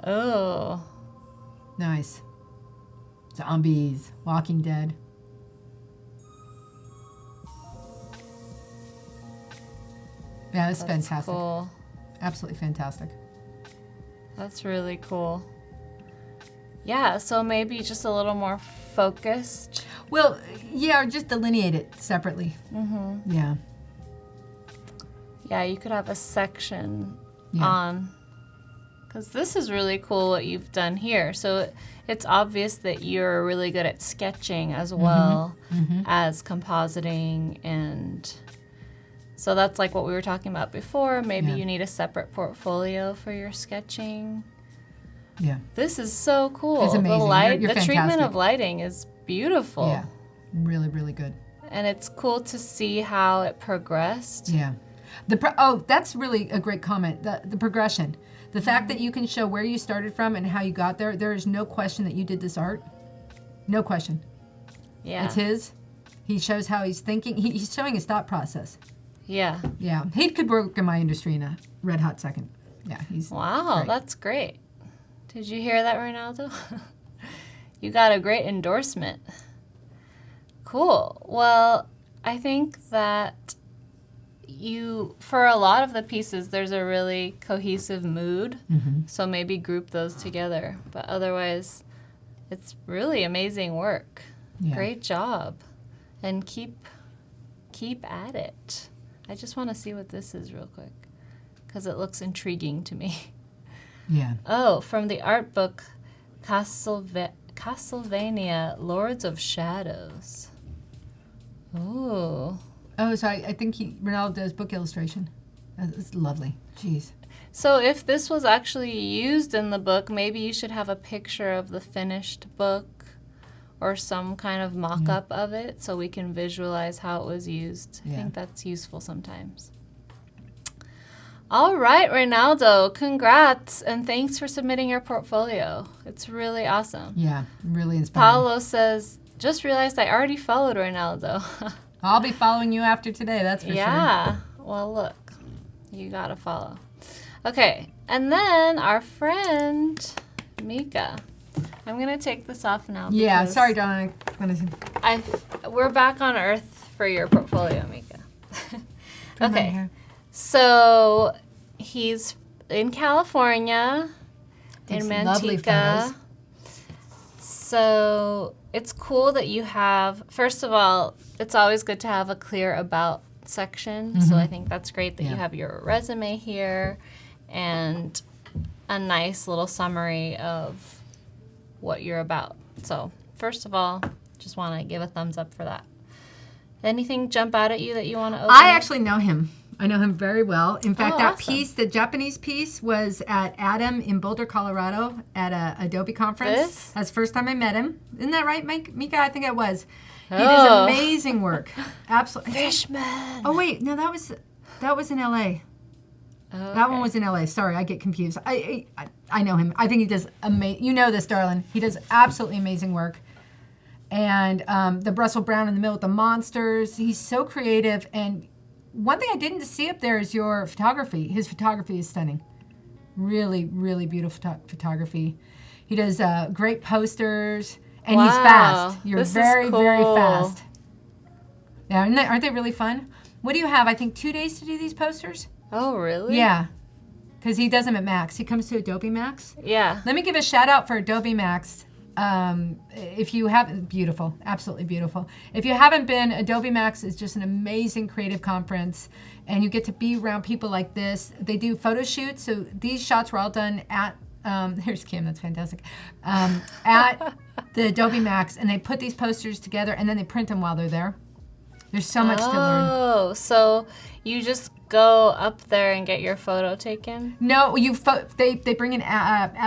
Oh. Nice. Zombies. Walking Dead. Yeah, it's fantastic. Cool. Absolutely fantastic. That's really cool. Yeah, so maybe just a little more focused. Well, yeah, or just delineate it separately. Mm-hmm. Yeah. Yeah, you could have a section on, because this is really cool what you've done here. So it's obvious that you're really good at sketching as well as compositing, and so that's like what we were talking about before. Maybe you need a separate portfolio for your sketching. Yeah. This is so cool. It's amazing. The light, You're the treatment of lighting is beautiful. Yeah. Really, really good. And it's cool to see how it progressed. Yeah. That's really a great comment. The progression. The fact that you can show where you started from and how you got there. There is no question that you did this art. No question. Yeah. It's his. He shows how he's thinking. He's showing his thought process. Yeah. Yeah. He could work in my industry in a red hot second. Yeah. Wow, great. That's great. Did you hear that, Ronaldo? You got a great endorsement. Cool. Well, I think that for a lot of the pieces, there's a really cohesive mood. So maybe group those together. But otherwise, it's really amazing work. Yeah. Great job. And keep at it. I just want to see what this is real quick, because it looks intriguing to me. Yeah. Oh, from the art book, Castlevania, Lords of Shadows. Ooh. Oh, so I think Ronaldo does book illustration. It's lovely. Jeez. So if this was actually used in the book, maybe you should have a picture of the finished book or some kind of mock-up of it so we can visualize how it was used. I think that's useful sometimes. All right, Ronaldo, congrats, and thanks for submitting your portfolio. It's really awesome. Yeah, really inspiring. Paolo says, just realized I already followed Ronaldo. I'll be following you after today, that's for sure. Yeah, well, look, you got to follow. Okay, and then our friend, Mika. I'm going to take this off now. Yeah, sorry, Donna. We're back on Earth for your portfolio, Mika. Okay. So he's in California, in Manteca. So it's cool that you have, first of all, it's always good to have a clear about section. So I think that's great that you have your resume here and a nice little summary of what you're about. So first of all, just want to give a thumbs up for that. Anything jump out at you that you want to open? I actually know him. I know him very well. In fact, that awesome. piece, the Japanese piece, was at Adam in Boulder, Colorado, at a Adobe conference. That's the first time I met him. Isn't that right, Mika? I think it was. He does amazing work. Absolutely. Fishman. Oh wait, no, that was in L.A. Okay. That one was in L.A. Sorry, I get confused. I know him. I think he does amazing. You know this, darling. He does absolutely amazing work. And the Brussels Brown in the middle with the monsters. He's so creative. And one thing I didn't see up there is your photography. His photography is stunning. Really, really beautiful photography. He does great posters, and he's fast. You're very, very fast. Yeah, aren't they really fun? What do you have? I think 2 days to do these posters? Oh, really? Yeah. because he does them at Max. He comes to Adobe Max. Yeah. Let me give a shout out for Adobe Max. If you haven't, beautiful, absolutely beautiful. If you haven't been, Adobe Max is just an amazing creative conference, and you get to be around people like this. They do photo shoots, so these shots were all done at, here's Kim, that's fantastic, at the Adobe Max, and they put these posters together, and then they print them while they're there. There's so much to learn. Oh, so you just go up there and get your photo taken? No, they bring in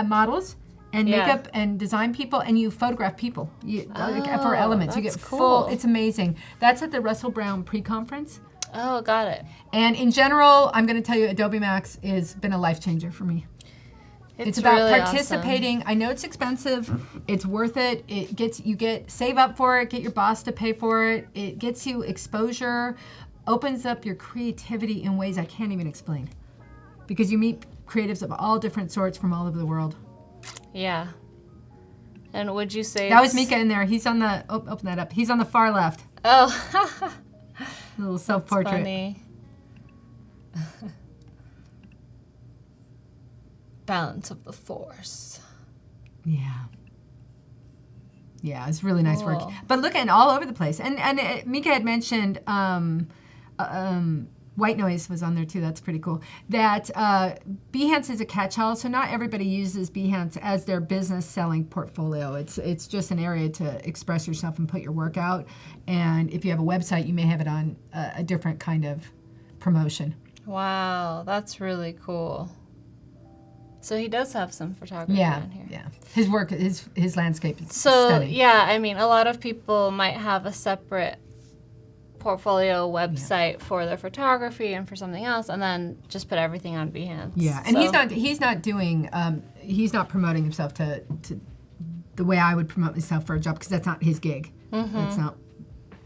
models and makeup and design people, and you photograph people for elements. You get cool. It's amazing. That's at the Russell Brown pre-conference. Oh, got it. And in general, I'm going to tell you, Adobe Max has been a life changer for me. It's about really participating. awesome. I know it's expensive. It's worth it. Save up for it. Get your boss to pay for it. It gets you exposure, opens up your creativity in ways I can't even explain, because you meet creatives of all different sorts from all over the world. Yeah. And would you say that was Mika in there? He's on the open that up. He's on the far left. Oh, A little self-portrait. funny. Balance of the force. Yeah. Yeah, it's really nice work. Cool. But look, and all over the place. And Mika had mentioned White Noise was on there too. That's pretty cool. That Behance is a catch-all, so not everybody uses Behance as their business selling portfolio. It's just an area to express yourself and put your work out. And if you have a website, you may have it on a different kind of promotion. Wow, that's really cool. So he does have some photography on here. Yeah. His work, his landscape is So, stunning. yeah, I mean, a lot of people might have a separate portfolio website for their photography and for something else, and then just put everything on Behance. Yeah, and he's not promoting himself to the way I would promote myself for a job, because that's not his gig. That's not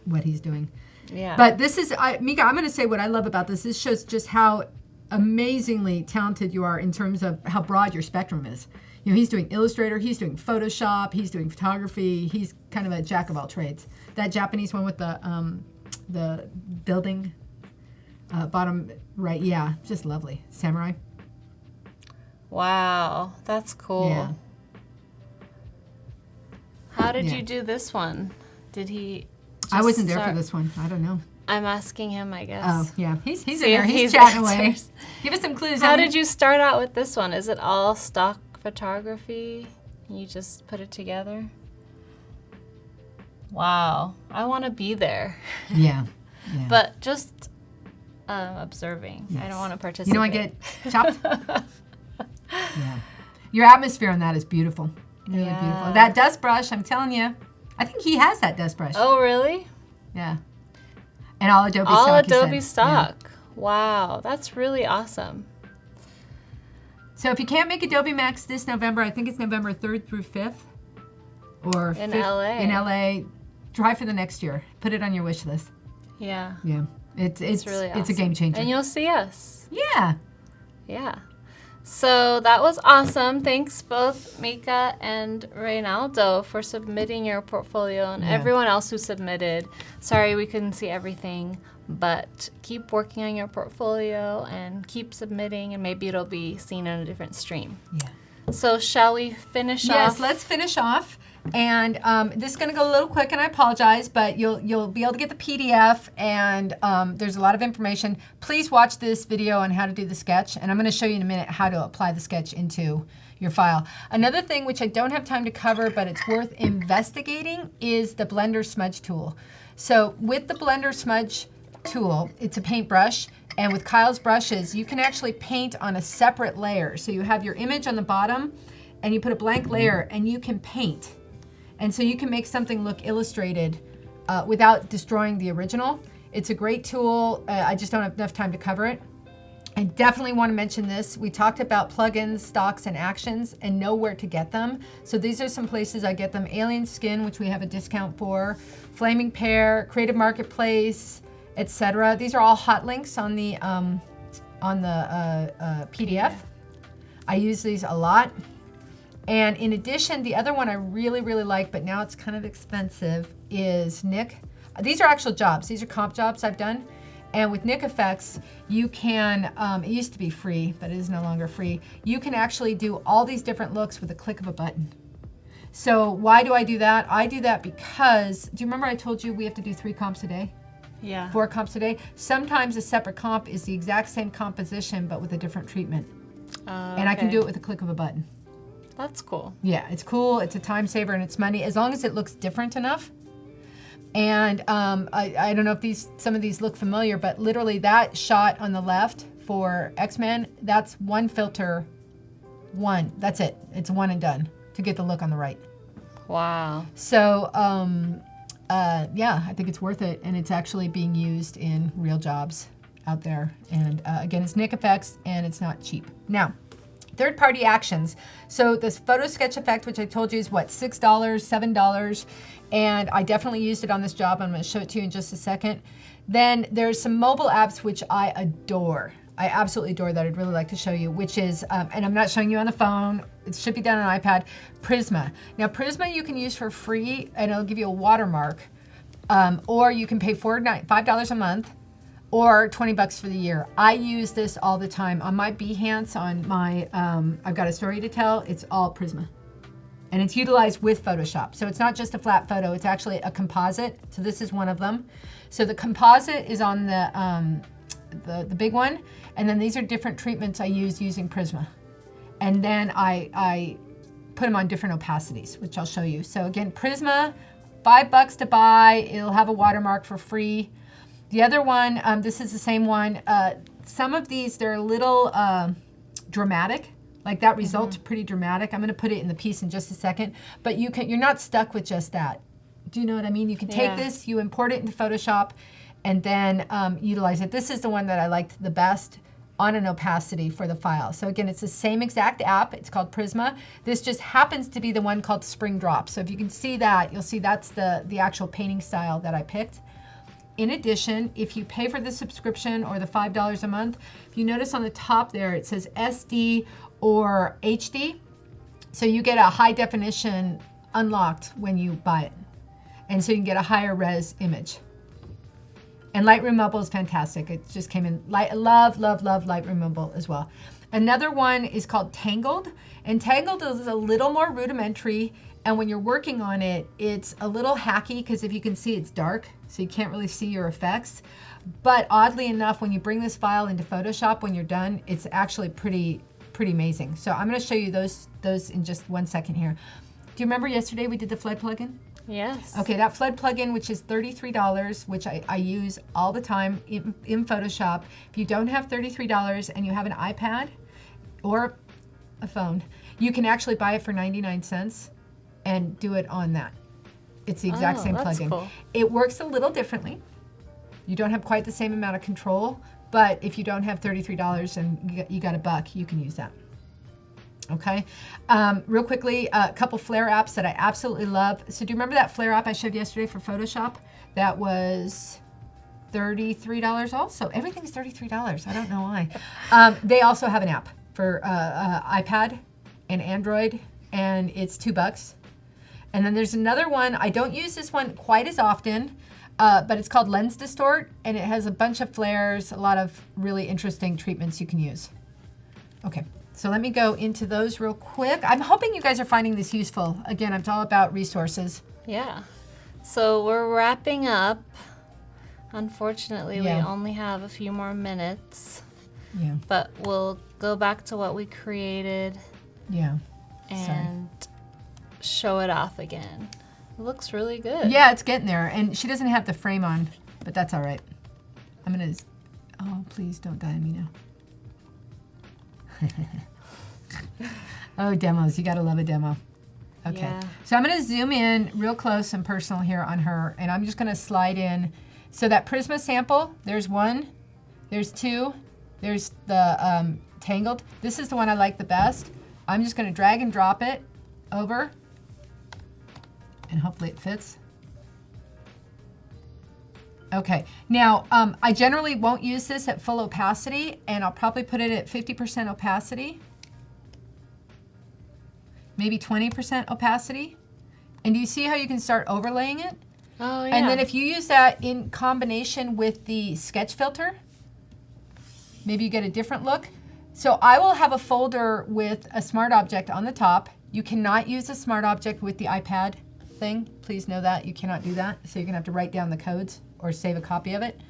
what he's doing. Yeah. But this is, Mika, I'm going to say what I love about this. This shows just how amazingly talented you are in terms of how broad your spectrum is. You know, he's doing Illustrator, he's doing Photoshop, he's doing photography. He's kind of a jack of all trades. That Japanese one with the building, bottom right, yeah, just lovely. Samurai. Wow, that's cool. Yeah. How did you do this one? Did he I wasn't there for this one. I don't know. I'm asking him, I guess. Oh, yeah. He's in See there. if He's he chatting away. answers. Give us some clues. How did you start out with this one? Is it all stock photography? You just put it together? Wow. I want to be there. Yeah. But just observing. Yes. I don't want to participate. You don't want to get chopped? Yeah. Your atmosphere on that is beautiful. Really beautiful. That dust brush, I'm telling you. I think he has that dust brush. Oh, really? Yeah. And all Adobe Stock. All Adobe Stock. Yeah. Wow. That's really awesome. So if you can't make Adobe Max this November, I think it's November 3rd through 5th. Or in 5th, LA. In LA. Try for the next year. Put it on your wish list. Yeah. Yeah. It's really awesome. It's a game changer. And you'll see us. Yeah. Yeah. So that was awesome. Thanks both Mika and Reynaldo for submitting your portfolio, and everyone else who submitted. Sorry we couldn't see everything, but keep working on your portfolio and keep submitting, and maybe it'll be seen in a different stream. Yeah. So shall we finish off? Yes, let's finish off. And this is going to go a little quick, and I apologize, but you'll be able to get the PDF, and there's a lot of information. Please watch this video on how to do the sketch, and I'm going to show you in a minute how to apply the sketch into your file. Another thing which I don't have time to cover, but it's worth investigating, is the Blender Smudge tool. So with the Blender Smudge tool, it's a paintbrush, and with Kyle's brushes, you can actually paint on a separate layer. So you have your image on the bottom, and you put a blank layer, and you can paint. And so you can make something look illustrated without destroying the original. It's a great tool. I just don't have enough time to cover it. I definitely want to mention this. We talked about plugins, stocks, and actions, and know where to get them. So these are some places I get them. Alien Skin, which we have a discount for, Flaming Pear, Creative Marketplace, etc. These are all hot links on the PDF. I use these a lot. And in addition, the other one I really, really like, but now it's kind of expensive, is Nick. These are actual jobs. These are comp jobs I've done. And with Nik Effects, you can, it used to be free, but it is no longer free. You can actually do all these different looks with a click of a button. So why do I do that? I do that because, do you remember I told you we have to do 3 comps a day? Yeah. 4 comps a day? Sometimes a separate comp is the exact same composition, but with a different treatment. And I can do it with a click of a button. That's cool. Yeah, it's cool, it's a time saver, and it's money, as long as it looks different enough. And I don't know if some of these look familiar, but literally that shot on the left for X-Men, that's one filter, that's it. It's one and done to get the look on the right. Wow. So, yeah, I think it's worth it, and it's actually being used in real jobs out there. And again, it's Nik Effects, and it's not cheap. Now, third-party actions. So this photo sketch effect, which I told you is what, $6, $7, and I definitely used it on this job. I'm going to show it to you in just a second. Then there's some mobile apps which I adore. I absolutely adore that. I'd really like to show you, which is, and I'm not showing you on the phone, it should be done on iPad, Prisma. Now Prisma you can use for free, and it'll give you a watermark, or you can pay $5 a month, or $20 for the year. I use this all the time. On my Behance, on my, I've got a story to tell, it's all Prisma. And it's utilized with Photoshop. So it's not just a flat photo, it's actually a composite. So this is one of them. So the composite is on the big one, and then these are different treatments I use using Prisma. And then I put them on different opacities, which I'll show you. So again, Prisma, $5 to buy, it'll have a watermark for free. The other one, this is the same one. Some of these, they're a little dramatic. Like that result's pretty dramatic. I'm gonna put it in the piece in just a second, but you're not stuck with just that. Do you know what I mean? You can take this, you import it into Photoshop, and then utilize it. This is the one that I liked the best on an opacity for the file. So again, it's the same exact app. It's called Prisma. This just happens to be the one called Spring Drop. So if you can see that, you'll see that's the actual painting style that I picked. In addition, if you pay for the subscription or the $5 a month, if you notice on the top there, it says SD or HD. So you get a high definition unlocked when you buy it. And so you can get a higher res image. And Lightroom Mobile is fantastic. It just came in. Love Lightroom Mobile as well. Another one is called Tangled. And Tangled is a little more rudimentary. And when you're working on it, it's a little hacky because if you can see, it's dark. So you can't really see your effects. But oddly enough, when you bring this file into Photoshop, when you're done, it's actually pretty amazing. So I'm going to show you those in just 1 second here. Do you remember yesterday we did the flood plugin? Yes. Okay, that flood plugin, which is $33, which I use all the time in Photoshop. If you don't have $33 and you have an iPad or a phone, you can actually buy it for 99 cents and do it on that. It's the exact same plugin. Cool. It works a little differently. You don't have quite the same amount of control, but if you don't have $33 and you got $1, you can use that. Okay, real quickly, a couple flare apps that I absolutely love. So do you remember that flare app I showed yesterday for Photoshop? That was $33 also. Everything's $33. I don't know why. They also have an app for iPad and Android, and it's $2. And then there's another one. I don't use this one quite as often, but it's called Lens Distort, and it has a bunch of flares, a lot of really interesting treatments you can use. Okay. So let me go into those real quick. I'm hoping you guys are finding this useful. Again, it's all about resources. Yeah. So we're wrapping up. Unfortunately, we only have a few more minutes. Yeah. But we'll go back to what we created. Yeah. And show it off again. It looks really good. Yeah, it's getting there. And she doesn't have the frame on, but that's all right. I'm going to... Oh, please don't die on me now. Oh, demos. You got to love a demo. Okay. Yeah. So I'm going to zoom in real close and personal here on her, and I'm just going to slide in. So that Prisma sample, there's one, there's two, there's the Tangled. This is the one I like the best. I'm just going to drag and drop it over, and hopefully it fits. Okay, now I generally won't use this at full opacity, and I'll probably put it at 50% opacity, maybe 20% opacity. And do you see how you can start overlaying it? Oh, yeah. And then if you use that in combination with the sketch filter, maybe you get a different look. So I will have a folder with a smart object on the top. You cannot use a smart object with the iPad thing. Please know that. You cannot do that. So you're going to have to write down the codes or save a copy of it.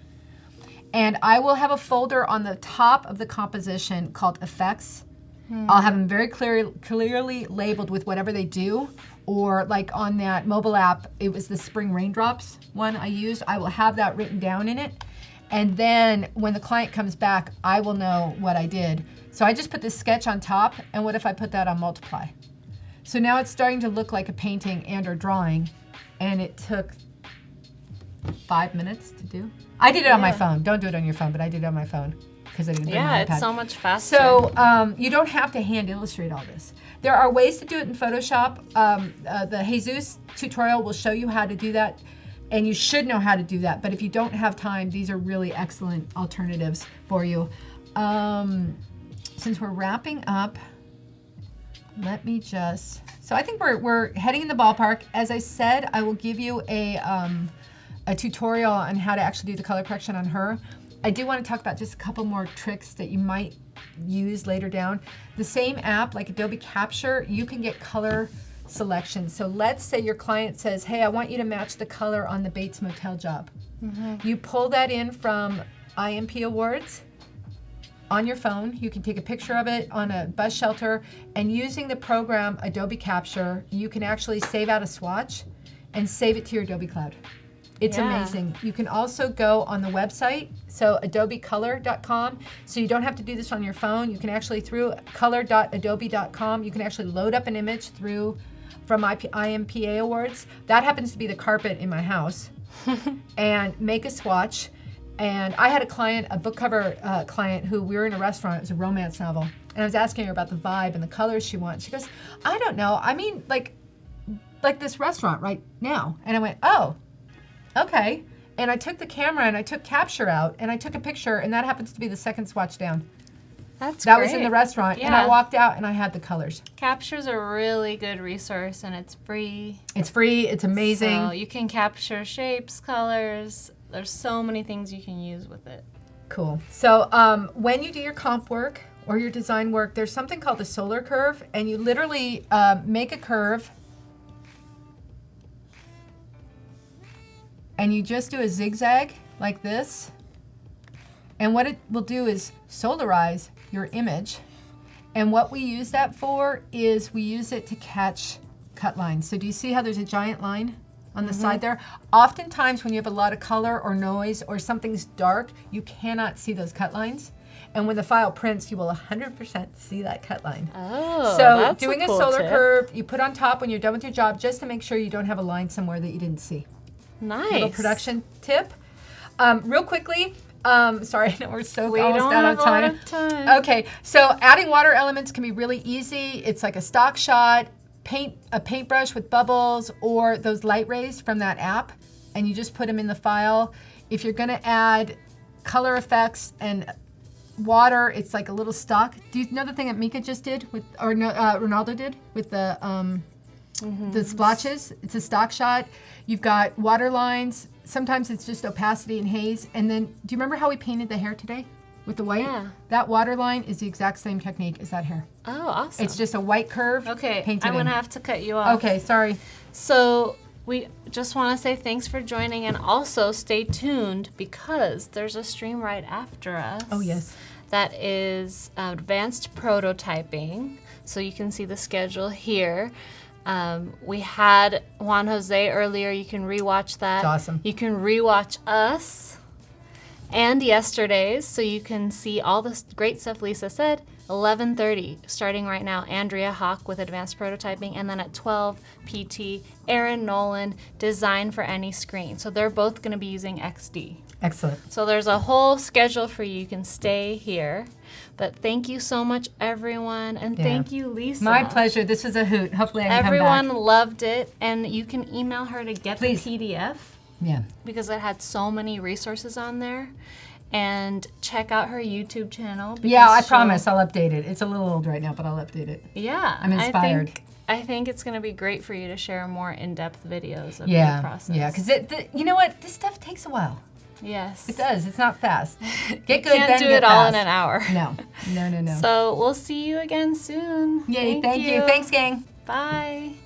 And I will have a folder on the top of the composition called Effects. I'll have them very clearly labeled with whatever they do. Or like on that mobile app, it was the spring raindrops one I used. I will have that written down in it. And then when the client comes back, I will know what I did. So I just put this sketch on top, and what if I put that on multiply? So now it's starting to look like a painting and or drawing, and it took 5 minutes to do. I did it on my phone. Don't do it on your phone, but I did it on my phone because I didn't bring my iPad. It's so much faster. So you don't have to hand illustrate all this. There are ways to do it in Photoshop. The Jesus tutorial will show you how to do that, and you should know how to do that. But if you don't have time, these are really excellent alternatives for you. Since we're wrapping up, let me just, so I think we're heading in the ballpark. As I said, I will give you a tutorial on how to actually do the color correction on her. I do want to talk about just a couple more tricks that you might use later down. The same app, like Adobe Capture, you can get color selection. So let's say your client says, hey, I want you to match the color on the Bates Motel job. You pull that in from IMP Awards on your phone. You can take a picture of it on a bus shelter, and using the program Adobe Capture, you can actually save out a swatch and save it to your Adobe Cloud. It's amazing. You can also go on the website, so adobecolor.com. So you don't have to do this on your phone. You can actually, through color.adobe.com, you can actually load up an image from IMPA Awards. That happens to be the carpet in my house. And make a swatch. And I had a client, a book cover client, who we were in a restaurant. It was a romance novel. And I was asking her about the vibe and the colors she wants. She goes, I don't know. I mean, like this restaurant right now. And I went, oh. Okay, and I took the camera and I took capture out and I took a picture, and that happens to be the second swatch down. That great. Was in the restaurant, and I walked out and I had the colors. Capture's a really good resource, and it's free. It's free, it's amazing. So you can capture shapes, colors. There's so many things you can use with it. Cool. So when you do your comp work or your design work, there's something called the solar curve, and you literally make a curve. And you just do a zigzag like this. And what it will do is solarize your image. And what we use that for is we use it to catch cut lines. So do you see how there's a giant line on the side there? Oftentimes when you have a lot of color or noise or something's dark, you cannot see those cut lines. And when the file prints, you will 100% see that cut line. Oh, so that's doing a cool solar tip. curve, you put on top when you're done with your job, just to make sure you don't have a line somewhere that you didn't see. Nice. Little production tip. Real quickly, sorry, I know we're almost out of time. A lot of time. Okay, so adding water elements can be really easy. It's like a stock shot, a paintbrush with bubbles, or those light rays from that app, and you just put them in the file. If you're gonna add color effects and water, it's like a little stock. Do you know the thing that Mika just did Ronaldo did with the splotches? It's a stock shot. You've got water lines. Sometimes it's just opacity and haze. And then, do you remember how we painted the hair today with the white? Yeah. That water line is the exact same technique as that hair. Oh, awesome. It's just a white curve. Okay, painted I'm going to in. have to cut you off. Okay, sorry. So we just want to say thanks for joining, and also stay tuned because there's a stream right after us. Oh, yes. That is advanced prototyping. So you can see the schedule here. We had Juan Jose earlier. You can rewatch that. It's awesome. You can rewatch us and yesterday's, so you can see all the great stuff Lisa said. 11:30, starting right now, Andrea Hawk with advanced prototyping, and then at 12, PT, Aaron Nolan, design for any screen. So they're both going to be using XD. Excellent. So there's a whole schedule for you. You can stay here. But thank you so much, everyone. And thank you, Lisa. My pleasure. This was a hoot. Hopefully I can Everyone come back. loved it. And you can email her to get Please. the PDF. Yeah. Because it had so many resources on there. And check out her YouTube channel. Yeah, I promise I'll update it. It's a little old right now, but I'll update it. Yeah. I'm inspired. I think it's going to be great for you to share more in-depth videos of your process. Yeah, because you know what? This stuff takes a while. Yes. It does. It's not fast. Get you good, can't then do get it all fast. in an hour. No. So we'll see you again soon. Yay, thank you. Thanks, gang. Bye.